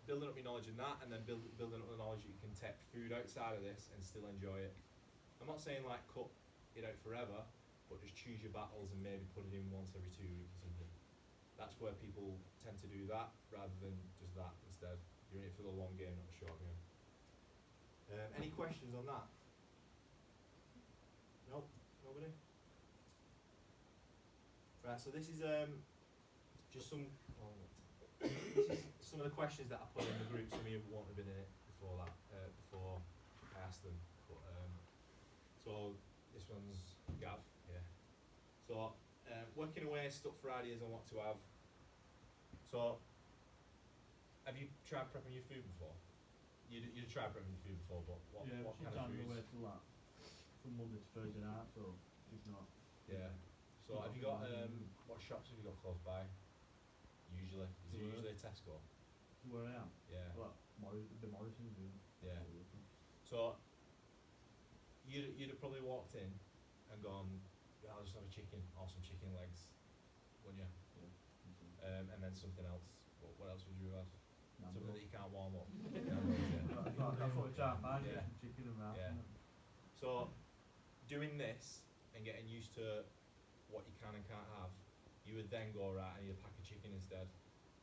building up your knowledge in that, and then building up the knowledge that you can take food outside of this and still enjoy it. I'm not saying like cut it out forever, but just choose your battles and maybe put it in once every 2 weeks or something. That's where people tend to do that rather than just that instead. You're in it for the long game, not the short game. Any questions on that? Nope, nobody? Right, so this is just some. This is some of the questions that I put in the group. Some of you won't have been in it before that, before I asked them. But so this one's Gav, yeah. So working away, stuck for ideas on what to have. So have you tried prepping your food before? You tried prepping your food before, but what kind of sometimes foods? I wait till that from Monday to Thursday night, so if not. Yeah. So have you got what shops have you got close by? Usually, is it usually a Tesco? Where I am? Yeah. Well, the Morrison's and Yeah. So you'd have probably walked in and gone, yeah, I'll just have a chicken or some chicken legs, wouldn't you? And then something else. What else would you have? Something that you can't warm up. That's what it's at, man. Yeah. Chicken and that. Yeah. So doing this and getting used to what you can and can't have, you would then go, right, I need a pack of chicken instead,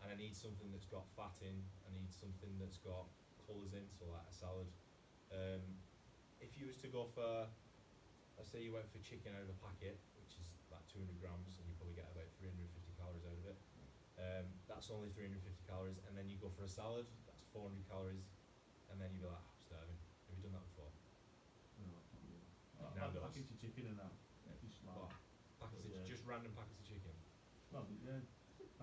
and I need something that's got fat in, I need something that's got colours in, so like a salad. If you was to go for, let's say you went for chicken out of a packet, which is like 200 grams, and you probably get about 350 calories out of it. That's only 350 calories, and then you go for a salad, that's 400 calories, and then you'd be like, I'm starving. Have you done that before? No. Now I'll does. package of chicken and that. Yeah. Just like What? Packets of, Yeah. just random packets of chicken. well, yeah.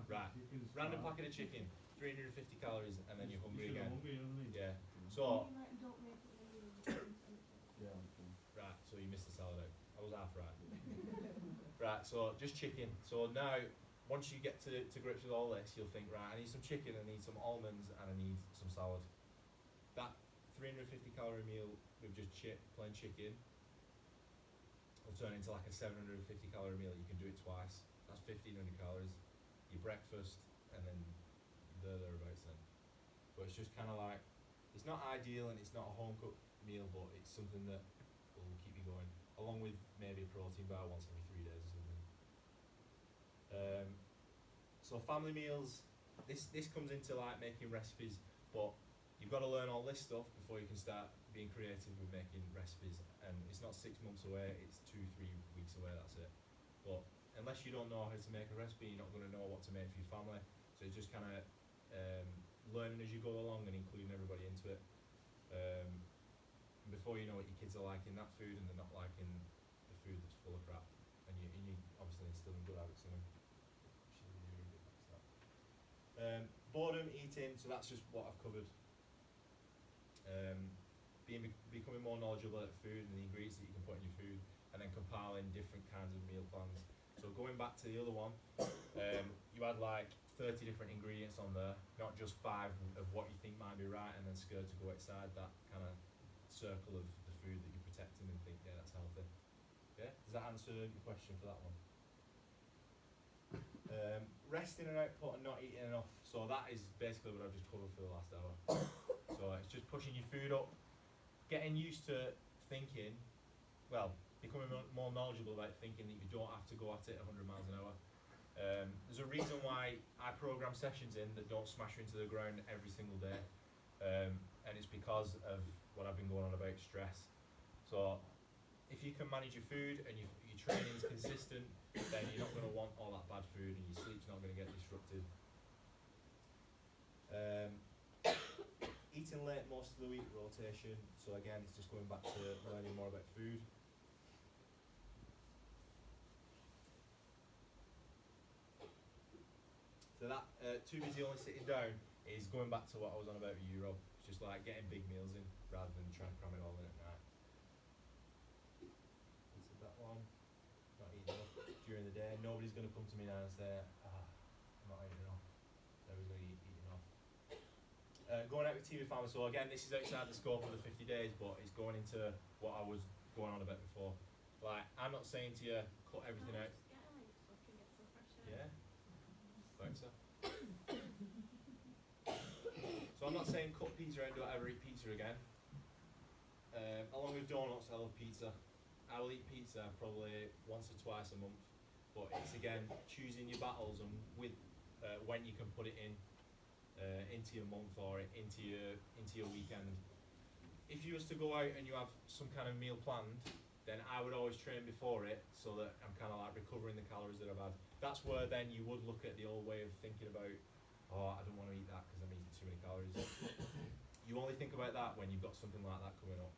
Right. Chicken's Random fine. packet of chicken, 350 calories, and then you're hungry still again. hungry, you know what I mean? Yeah. You So, mean like don't make it when you're empty? Yeah. right, so you missed the salad out. I was half right. Right, so just chicken. So now, once you get to grips with all this, you'll think, right, I need some chicken, I need some almonds, and I need some salad. That 350 calorie meal with just plain chicken will turn into like a 750 calorie meal. You can do it twice. That's 1500 calories. Your breakfast, and then thereabouts then. But it's just kind of like, it's not ideal and it's not a home cooked meal, but it's something that will keep you going, along with maybe a protein bar once every 3 days or something. So family meals, this comes into like making recipes, but you've got to learn all this stuff before you can start being creative with making recipes. And it's not 6 months away, it's 2-3 weeks away, that's it. But unless you don't know how to make a recipe, you're not going to know what to make for your family. So it's just kind of learning as you go along and including everybody into it. Before you know it, your kids are liking that food and they're not liking the food that's full of crap. And you obviously instilling good habits in them. Boredom, eating, so that's just what I've covered. Becoming more knowledgeable about food and the ingredients that you can put in your food, and then compiling different kinds of meal plans. So going back to the other one, you had like 30 different ingredients on there, not just 5 of what you think might be right, and then scared to go outside that kind of circle of the food that you're protecting and think, yeah, that's healthy. Yeah, does that answer your question for that one? Resting and output and not eating enough. So that is basically what I've just covered for the last hour. So it's just pushing your food up, getting used to thinking, well, becoming more knowledgeable about thinking that you don't have to go at it 100 miles an hour. There's a reason why I program sessions in that don't smash you into the ground every single day, and it's because of what I've been going on about stress. So if you can manage your food and your training's consistent, then you're not going to want all that bad food and your sleep's not going to get disrupted. Eating late most of the week, rotation. So again, it's just going back to learning more about food. So that too busy only sitting down is going back to what I was on about with you, Rob. It's just like getting big meals in rather than trying to cram it all in at night. Answered that one. Not eating enough during the day. Nobody's going to come to me now and say, I'm not eating enough. Nobody's going to eat enough. Going out with TV family. So again, this is outside the scope of the 50 days, but it's going into what I was going on about before. Like, I'm not saying to you, cut everything out. Just get like fucking get some fresh air. Yeah. Thanks, sir. So So I'm not saying cut pizza out and don't ever eat pizza again. Along with donuts, I love pizza. I will eat pizza probably once or twice a month, but it's again choosing your battles and with when you can put it in into your month or into your weekend. If you was to go out and you have some kind of meal planned, then I would always train before it so that I'm kind of like recovering the calories that I've had. That's where then you would look at the old way of thinking about, oh, I don't want to eat that because I'm eating too many calories. You only think about that when you've got something like that coming up.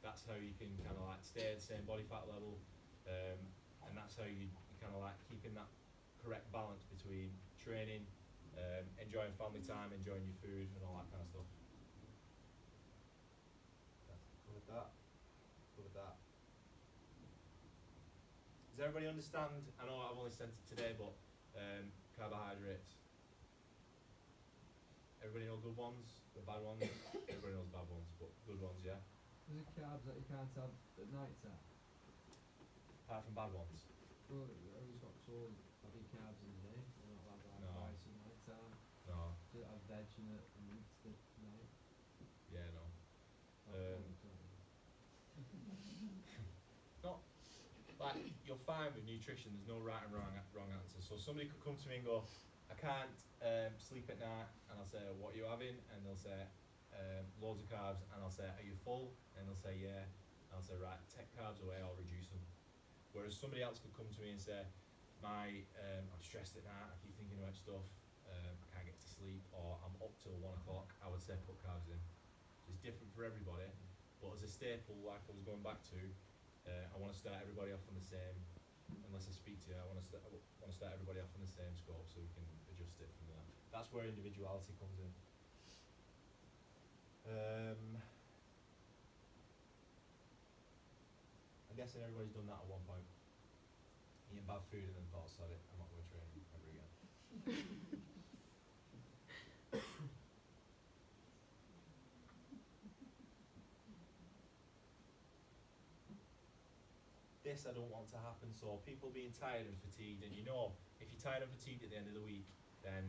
That's how you can kind of like stay at the same body fat level, and that's how you kind of like keeping that correct balance between training, enjoying family time, enjoying your food, and all that kind of stuff. Covered that. Covered that. Does everybody understand? I know I've only sent it today, but carbohydrates. Everybody know good ones, the bad ones. Everybody knows bad ones, but good ones, yeah. Is it carbs that you can't have at night time? Apart from bad ones. Well, I always got told having carbs in the day, you're not allowed to have No. rice at night time. No. To have veg in it and meat at night. Yeah, no. Not like you're fine with nutrition. There's no right and wrong answer. So somebody could come to me and go, I can't sleep at night, and I'll say, what are you having? And they'll say, loads of carbs, and I'll say, are you full? And they'll say, yeah. And I'll say, right, take carbs away or reduce them. Whereas somebody else could come to me and say, I'm stressed at night, I keep thinking about stuff, I can't get to sleep, or I'm up till 1 o'clock. I would say put carbs in. So it's different for everybody, but as a staple, like I was going back to, I want to start everybody off on the same. Unless I speak to you, I want to start everybody off on the same scope so we can adjust it from there. That's where individuality comes in. I'm guessing everybody's done that at one point. Eating bad food and then thought, sorry, I'm not going to train ever again. This I don't want to happen, so people being tired and fatigued, and you know, if you're tired and fatigued at the end of the week, then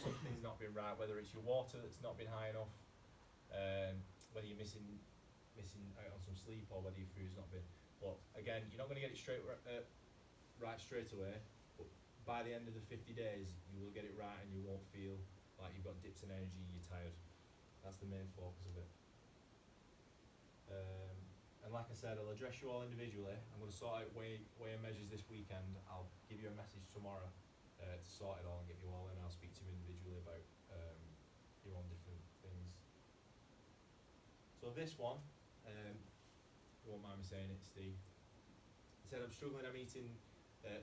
something's not been right, whether it's your water that's not been high enough, whether you're missing out on some sleep, or whether your food's not been. But again, you're not going to get it right straight away, but by the end of the 50 days, you will get it right and you won't feel like you've got dips in energy, you're tired. That's the main focus of it. And like I said, I'll address you all individually. I'm going to sort out weigh and measures this weekend. I'll give you a message tomorrow to sort it all and get you all in. I'll speak to you individually about your own different things. So this one, you won't mind me saying it, Steve. He said, I'm struggling, I'm eating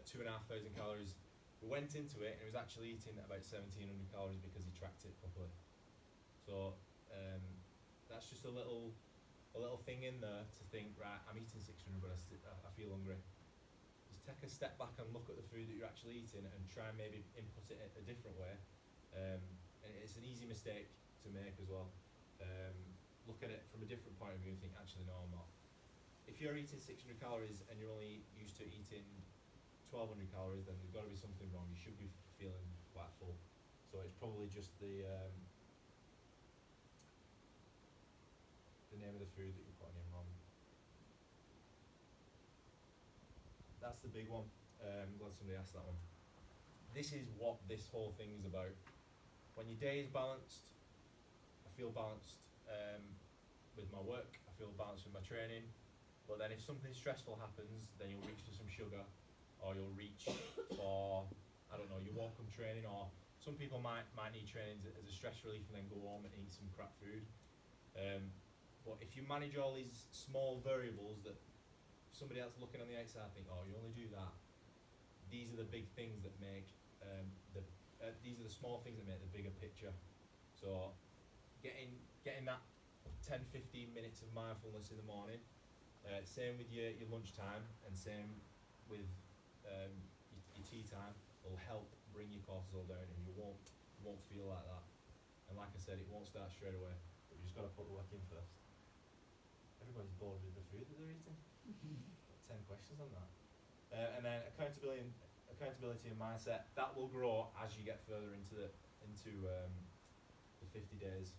2,500 calories. We went into it and he was actually eating about 1,700 calories because he tracked it properly. So that's just a little thing in there to think, right, I'm eating 600 but I feel hungry. Just take a step back and look at the food that you're actually eating and try and maybe input it a different way. And it's an easy mistake to make as well. Look at it from a different point of view and think, actually no, I'm not. If you're eating 600 calories and you're only used to eating 1,200 calories, then there's got to be something wrong. You should be feeling quite full. So it's probably just the name of the food that you're putting in wrong. That's the big one. I'm glad somebody asked that one. This is what this whole thing is about. When your day is balanced, I feel balanced with my work, I feel balanced with my training, but then if something stressful happens, then you'll reach for some sugar, or you'll reach for, I don't know, your walk-on training, or some people might need training as a stress relief and then go home and eat some crap food. But if you manage all these small variables that somebody else looking on the outside think, oh, you only do that, these are the big things that make these are the small things that make the bigger picture. So getting that 10-15 minutes of mindfulness in the morning, same with your lunchtime, and same with your tea time, will help bring your cortisol down, and you won't feel like that. And like I said, it won't start straight away, but you just got to put the work in first. Everybody's bored with the food that they're eating. 10 questions on that. And then accountability and mindset, that will grow as you get further into the 50 days.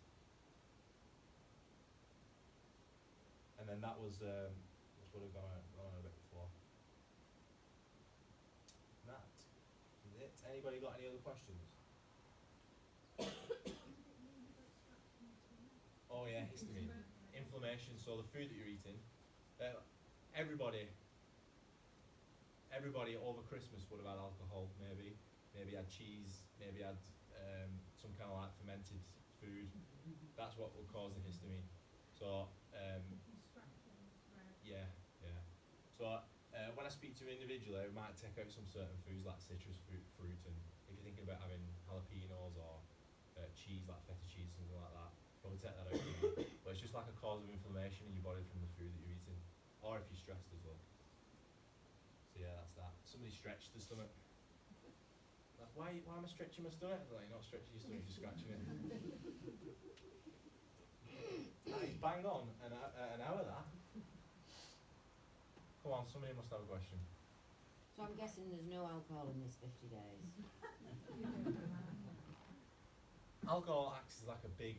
And then that was which would have gone on a bit before. That is it. Anybody got any other questions? Oh yeah, histamine, inflammation. So the food that you're eating, everybody over Christmas would have had alcohol, maybe had cheese, maybe had some kind of like fermented food. That's what will cause the histamine. So yeah. So when I speak to an individual, I might take out some certain foods like citrus fruit, and if you're thinking about having jalapenos or cheese like feta cheese, something like that, probably take that out. But it's just like a cause of inflammation in your body from the food that you're eating, or if you're stressed as well. So yeah, that's that. Somebody stretch the stomach. Like, why am I stretching my stomach? Like, you're not stretching your stomach, you're scratching it. That is bang on an hour that. Come on, somebody must have a question. So I'm guessing there's no alcohol in this 50 days. Alcohol acts as like a big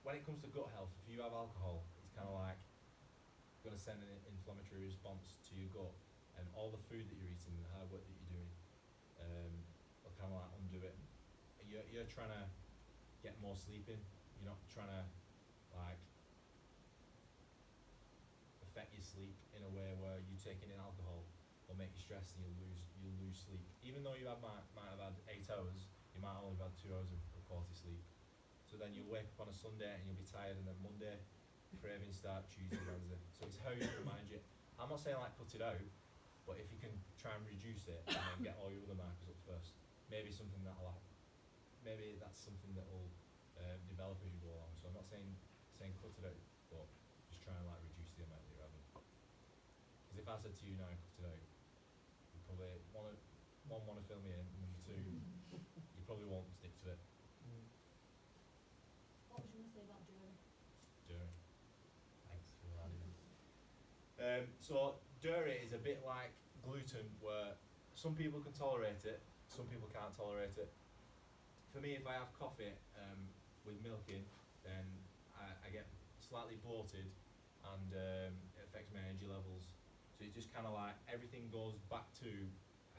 when it comes to gut health, if you have alcohol, it's kind of like going to send an inflammatory response to your gut, and all the food that you're eating, the hard work that you're doing, will kind of like undo it. You're trying to get more sleep in. You're not trying to like affect your sleep in a way where you taking in alcohol will make you stressed and you'll lose sleep. Even though you might have had 8 hours, you might only have had 2 hours of quality sleep. So then you'll wake up on a Sunday and you'll be tired, and then Monday cravings start, Tuesday, Wednesday. So it's how you can manage it. I'm not saying like cut it out, but if you can try and reduce it and then get all your other markers up first, maybe that's something that will develop as you go along. So I'm not saying cut it out, but just try and like reduce the amount that you're having. Because if I said to you now cut it out, you probably want to fill me in, and number two, you probably won't stick to it. What was you going to say about dairy? Dairy. Thanks for that. So dairy is a bit like gluten, where some people can tolerate it, some people can't tolerate it. For me, if I have coffee with milk in, then I get slightly bloated, and it affects my energy levels. So it's just kind of like everything goes back to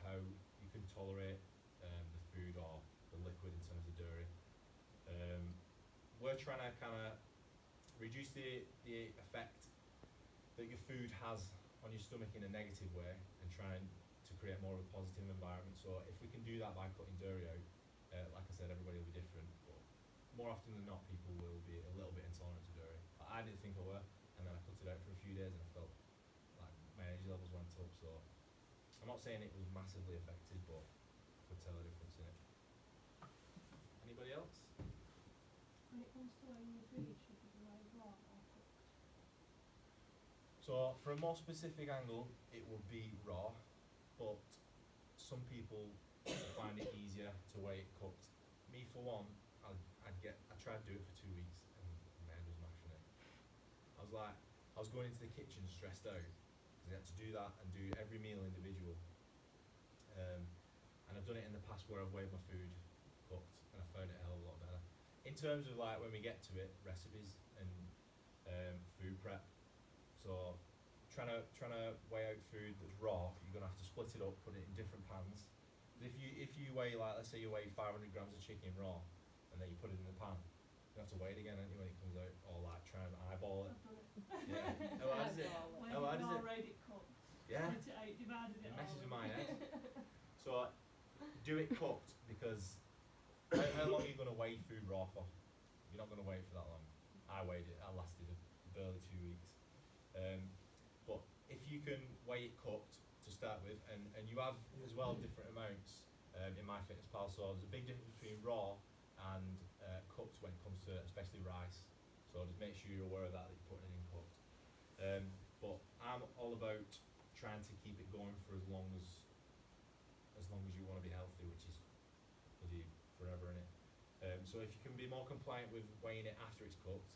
how you can tolerate the food or the liquid in terms of dairy. We're trying to kind of reduce the effect that your food has on your stomach in a negative way, and trying to create more of a positive environment. So if we can do that by cutting dairy out, like I said, everybody will be different, but more often than not, people will be a little bit intolerant to dairy. I didn't think I were, and then I cut it out for a few days and I felt like my energy levels went up. So I'm not saying it was massively affected, but I could tell a difference in it. Anybody else? When it comes to weighing your food, should you be weighed raw or cooked? So for a more specific angle, it would be raw, but some people find it easier to weigh it cooked. Me for one, I tried to do it for 2 weeks and my head was mashing it. I was going into the kitchen stressed out because I had to do that and do every meal individual. And I've done it in the past where I've weighed my food cooked, and I found it a hell of a lot better. In terms of like when we get to it, recipes and food prep. So trying to weigh out food that's raw, you're gonna have to split it up, put it in different pans. But if you weigh, like, let's say you weigh 500 grams of chicken raw, and then you put it in the pan, you have to weigh it again, don't you, when it comes out, or like try and eyeball it. I've done it. Yeah. How hard is it? When How hard is it? already cooked. Yeah. Split it out, divided it It messes all with my up. head. So do it cooked, because how long are you gonna weigh food raw for? You're not gonna wait for that long. I weighed it. I lasted barely 2 weeks. But if you can weigh it cooked to start with, and you have as well different amounts in MyFitnessPal. So there's a big difference between raw and cooked when it comes to especially rice. So just make sure you're aware of that you're putting it in cooked. But I'm all about trying to keep it going for as long as you want to be healthy, which is bloody forever, innit? So if you can be more compliant with weighing it after it's cooked,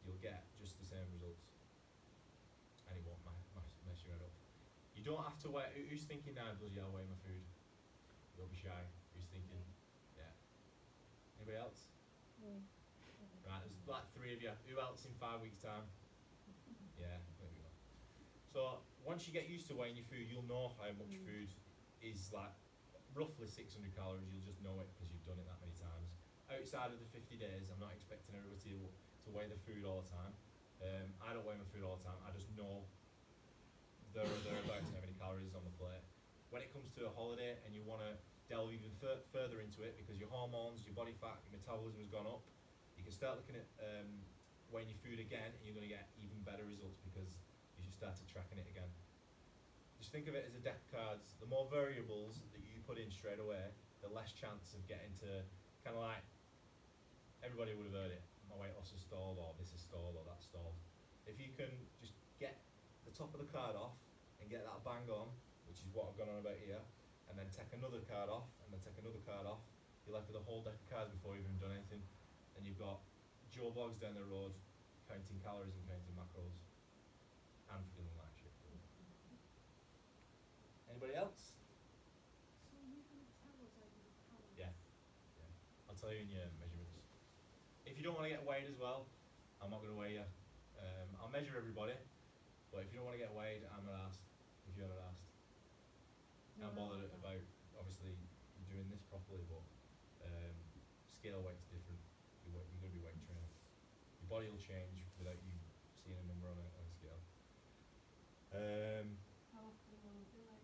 you'll get just the same results, and it won't mess your head up. You don't have to weigh. Who's thinking now, bloody I'll weigh my food? Don't be shy. Who's thinking? Yeah. Anybody else? Right, there's like 3 of you. Who else in 5 weeks' time? Yeah, there we go. So once you get used to weighing your food, you'll know how much food is like roughly 600 calories. You'll just know it because you've done it that many times. Outside of the 50 days, I'm not expecting everybody to weigh the food all the time. I don't weigh my food all the time. I just know there or thereabouts how many calories is on the plate. When it comes to a holiday and you want to delve even further into it because your hormones, your body fat, your metabolism has gone up, you can start looking at weighing your food again, and you're going to get even better results because you just started tracking it again. Just think of it as a deck of cards. The more variables that you put in straight away, the less chance of getting to kind of like, everybody would have heard it, my weight loss is stalled, or this is stalled, or that's stalled. If you can just get the top of the card off and get that bang on, which is what I've gone on about here, and then take another card off, and then take another card off, you're left with a whole deck of cards before you've even done anything. And you've got Joe Bloggs down the road counting calories and counting macros and feeling like shit. Anybody else? So you're going to tell us over the calories? Yeah. I'll tell you in your measurements. If you don't want to get weighed as well, I'm not going to weigh you. I'll measure everybody, but if you don't want to get weighed, I'm not asked. If you're not asked, I'm bothered about obviously doing this properly, but scale weight's different. You're going to be weight training. Your body will change without you seeing a number on a scale. How often will you do it?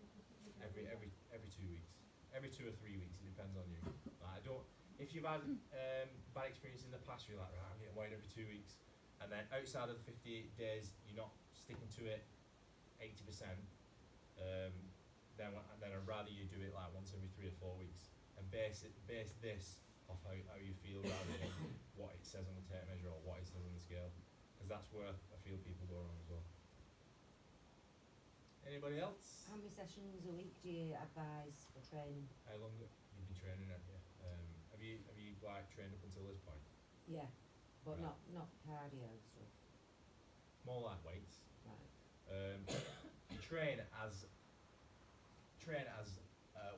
Every 2 weeks, every 2 or 3 weeks. It depends on you. Like, I don't. If you've had bad experience in the past, you're like, right, I'm getting weighed every 2 weeks, and then outside of the 58 days, you're not sticking to it 80%. Then I'd rather you do it like once every 3 or 4 weeks and base this off how you feel rather than what it says on the tape measure or what it says on the scale, because that's where I feel people go wrong as well. Anybody else? How many sessions a week do you advise for training? How long you've been training, have you? Have you like trained up until this point? Yeah, but Right. not cardio stuff. More like weights. Right. You train as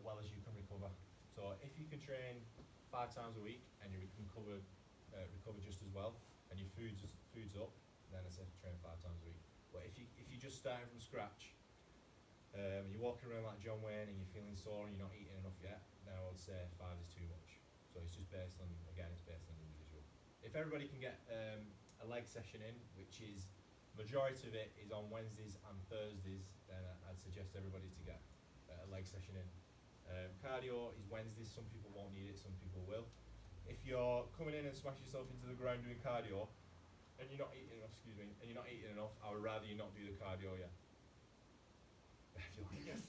well as you can recover. So if you can train 5 times a week and you can recover just as well, and your food's up, then I say train 5 times a week. But if you're just starting from scratch, and you're walking around like John Wayne and you're feeling sore and you're not eating enough yet, then I would say 5 is too much. So it's just based on the individual. If everybody can get a leg session in, which is majority of it is on Wednesdays and Thursdays, then I'd suggest everybody to get a leg session in. Cardio is Wednesdays. Some people won't need it, some people will. If you're coming in and smashing yourself into the ground doing cardio and you're not eating enough, I would rather you not do the cardio yet. If you're like, yes,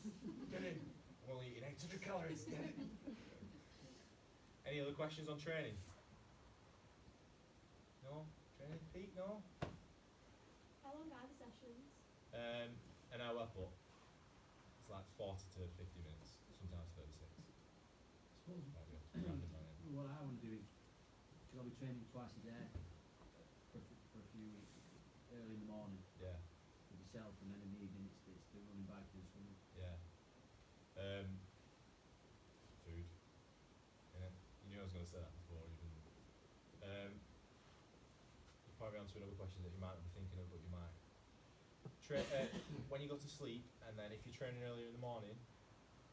get in, I'm only eating 800 calories, get in. Any other questions on training? No? Training? Pete, no? How long are the sessions? An hour, but it's like 40 to 50 minutes, sometimes 36. Suppose Might be able to cram it on in. what I want to do is, shall I be training twice a day for a few weeks, early in the morning Yeah, with yourself, and then in the evening it's the running, biking, and swimming. yeah. Food. Yeah. You knew I was going to say that before even. You probably answer another question that you might not be thinking of, but you might. When you go to sleep, and then if you're training earlier in the morning,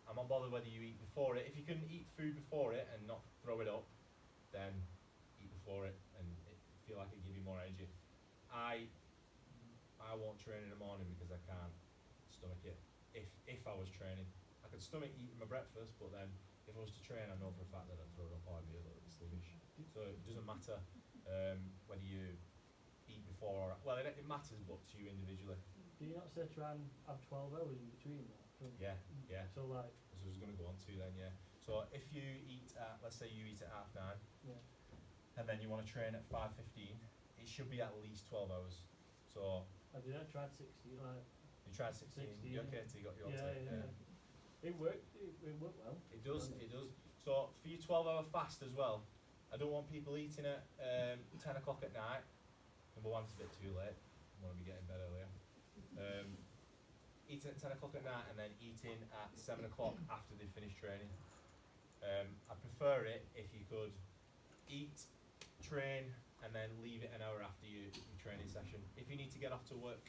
I'm not bothered whether you eat before it. If you can eat food before it and not throw it up, then eat before it and feel like it give you more energy. I won't train in the morning because I can't stomach it. If I was training, I could stomach eating my breakfast, but then if I was to train, I know for a fact that I'd throw it up or I'd be a little bit sluggish. So it doesn't matter whether you eat before or well, it matters, but to you individually. Do you not say try and have 12 hours in between that? Yeah. So like, As I was going to go on to then, yeah. So if you eat at, let's say you eat at 9:30, yeah. and then you want to train at 5:15, it should be at least 12 hours. So I tried 60, like, you tried 16, 16, you yeah. okay to got your yeah. take? It worked well. It does. So for your 12-hour fast as well, I don't want people eating at 10 o'clock at night. Number one, it's a bit too late. I want to be getting bed earlier. Eating at 10 o'clock at night and then eating at 7 o'clock after they've finished training. I prefer it if you could eat, train, and then leave it an hour after your training session. If you need to get off to work,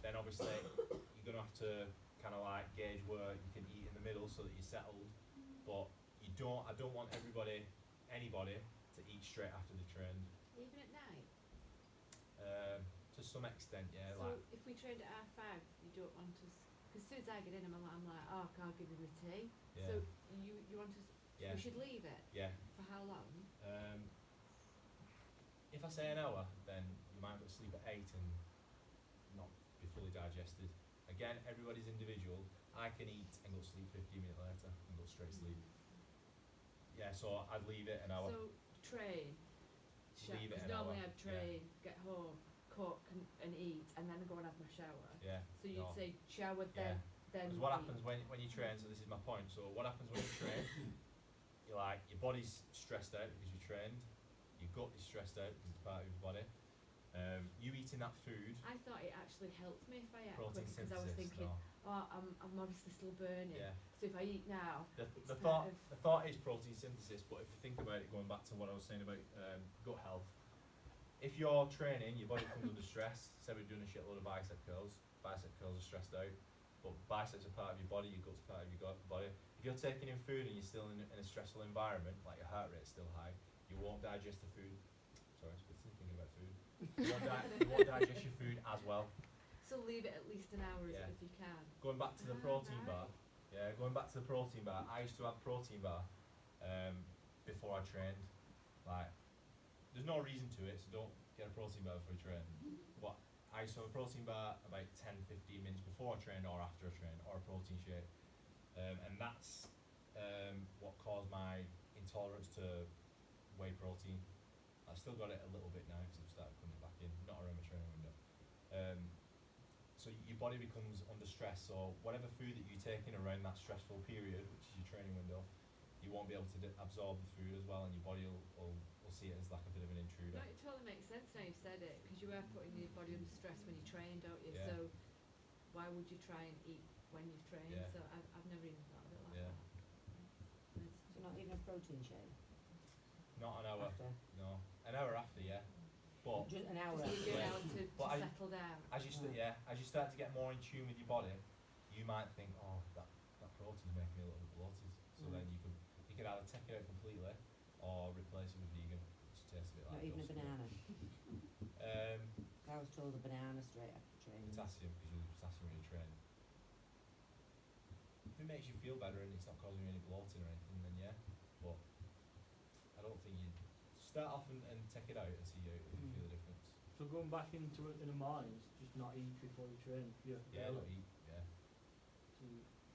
then obviously you're gonna have to kind of like gauge where you can eat in the middle so that you're settled. But I don't want anybody to eat straight after they trained. Even at night? To some extent, yeah. So Like, if we trained at half 5, you don't want us, because as soon as I get in, I'm like, oh, I can't give you my tea. yeah, So you want us, yeah, we should leave it yeah. for how long? If I say an hour, then you might go to sleep at 8 and not be fully digested. Again, everybody's individual. I can eat and go to sleep 15 minutes later and go straight to sleep. Yeah, so I'd leave it an hour. So train, Leave it because an hour, normally I'd train, get home, cook and eat, and then go and have my shower. Yeah. So you'd no. say shower, Yeah. then Because what eat. happens when you train, so this is my point, so what happens when you train, you're like, your body's stressed out because you trained, your gut is stressed out because it's part of your body, you eating that food, I thought it actually helped me if I ate protein quick, because I was synthesis, thinking, no. oh, I'm obviously still burning. Yeah. So if I eat now, The it's thought part of- the thought is protein synthesis, but if you think about it, going back to what I was saying about gut health, if you're training, your body comes under stress. Say we're doing a shitload of bicep curls are stressed out, but biceps are part of your body, your gut's part of your body. If you're taking in food and you're still in a stressful environment, like your heart rate's still high, you won't digest the food. Sorry, I was thinking about food. You won't digest your food as well. So leave it at least an hour Yeah. if you can. Going back to the Ah, protein right. bar, I used to have protein bar before I trained. Like, there's no reason to it, so don't get a protein bar before you train. But I used to have a protein bar about 10-15 minutes before I trained or after I trained, or a protein shake. And that's what caused my intolerance to whey protein. I've still got it a little bit now because I've started putting it back in, not around my training window. So your body becomes under stress, so whatever food that you take in around that stressful period, which is your training window, you won't be able to absorb the food as well, and your body will see it as like a bit of an intruder. No, it totally makes sense now you've said it, because you are putting your body under stress when you train, don't you? Yeah. So why would you try and eat when you train? Yeah. So I've never even thought of it like Yeah. that. So not even a protein shake Not an hour, after? no. An hour after, yeah. But Just an hour Just after? give you an Yeah. hour to But I- settle down. as you as you start to get more in tune with your body, you might think, oh, that protein's making me a little bit bloated. So then you could either take it out completely or replace it with vegan, which tastes a bit Not like even a dust. banana? Um, I was told a banana straight after training. potassium, because you lose potassium when you train. If it makes you feel better and it's not causing you any bloating or anything, then yeah. But I don't think you start off and take it out and see if you feel the difference. So going back into it in the mornings, just not eat before you train. Yeah, not eat. Yeah, So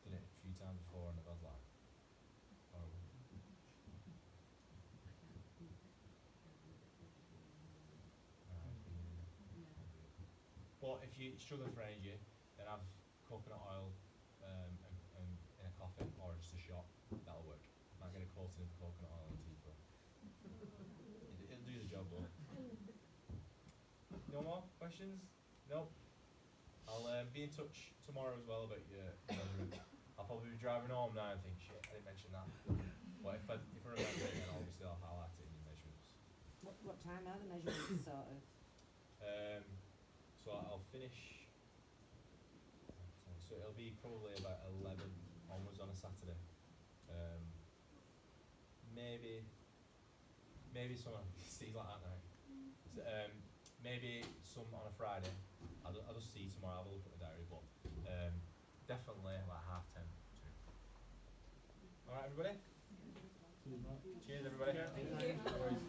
done it a few times before and I was like, horrible. But if you're struggling for energy, then have coconut oil and in a coffee or just a shot. That'll work. Might get a coating of coconut oil in tea, but it'll do the job though. No more questions? Nope. I'll be in touch tomorrow as well about your measurement. I'll probably be driving home now and think, shit, I didn't mention that. But if I remember it, then obviously I'll highlight it in your measurements. What time are the measurements sort of? So I'll finish. So it'll be probably about 11 onwards on a Saturday. Maybe some. See like that now. So, maybe some on a Friday. I'll just see tomorrow. I'll have a look at the diary, but definitely like 10:30. All right, everybody. cheers, mate. Cheers, everybody. Yeah. No worries.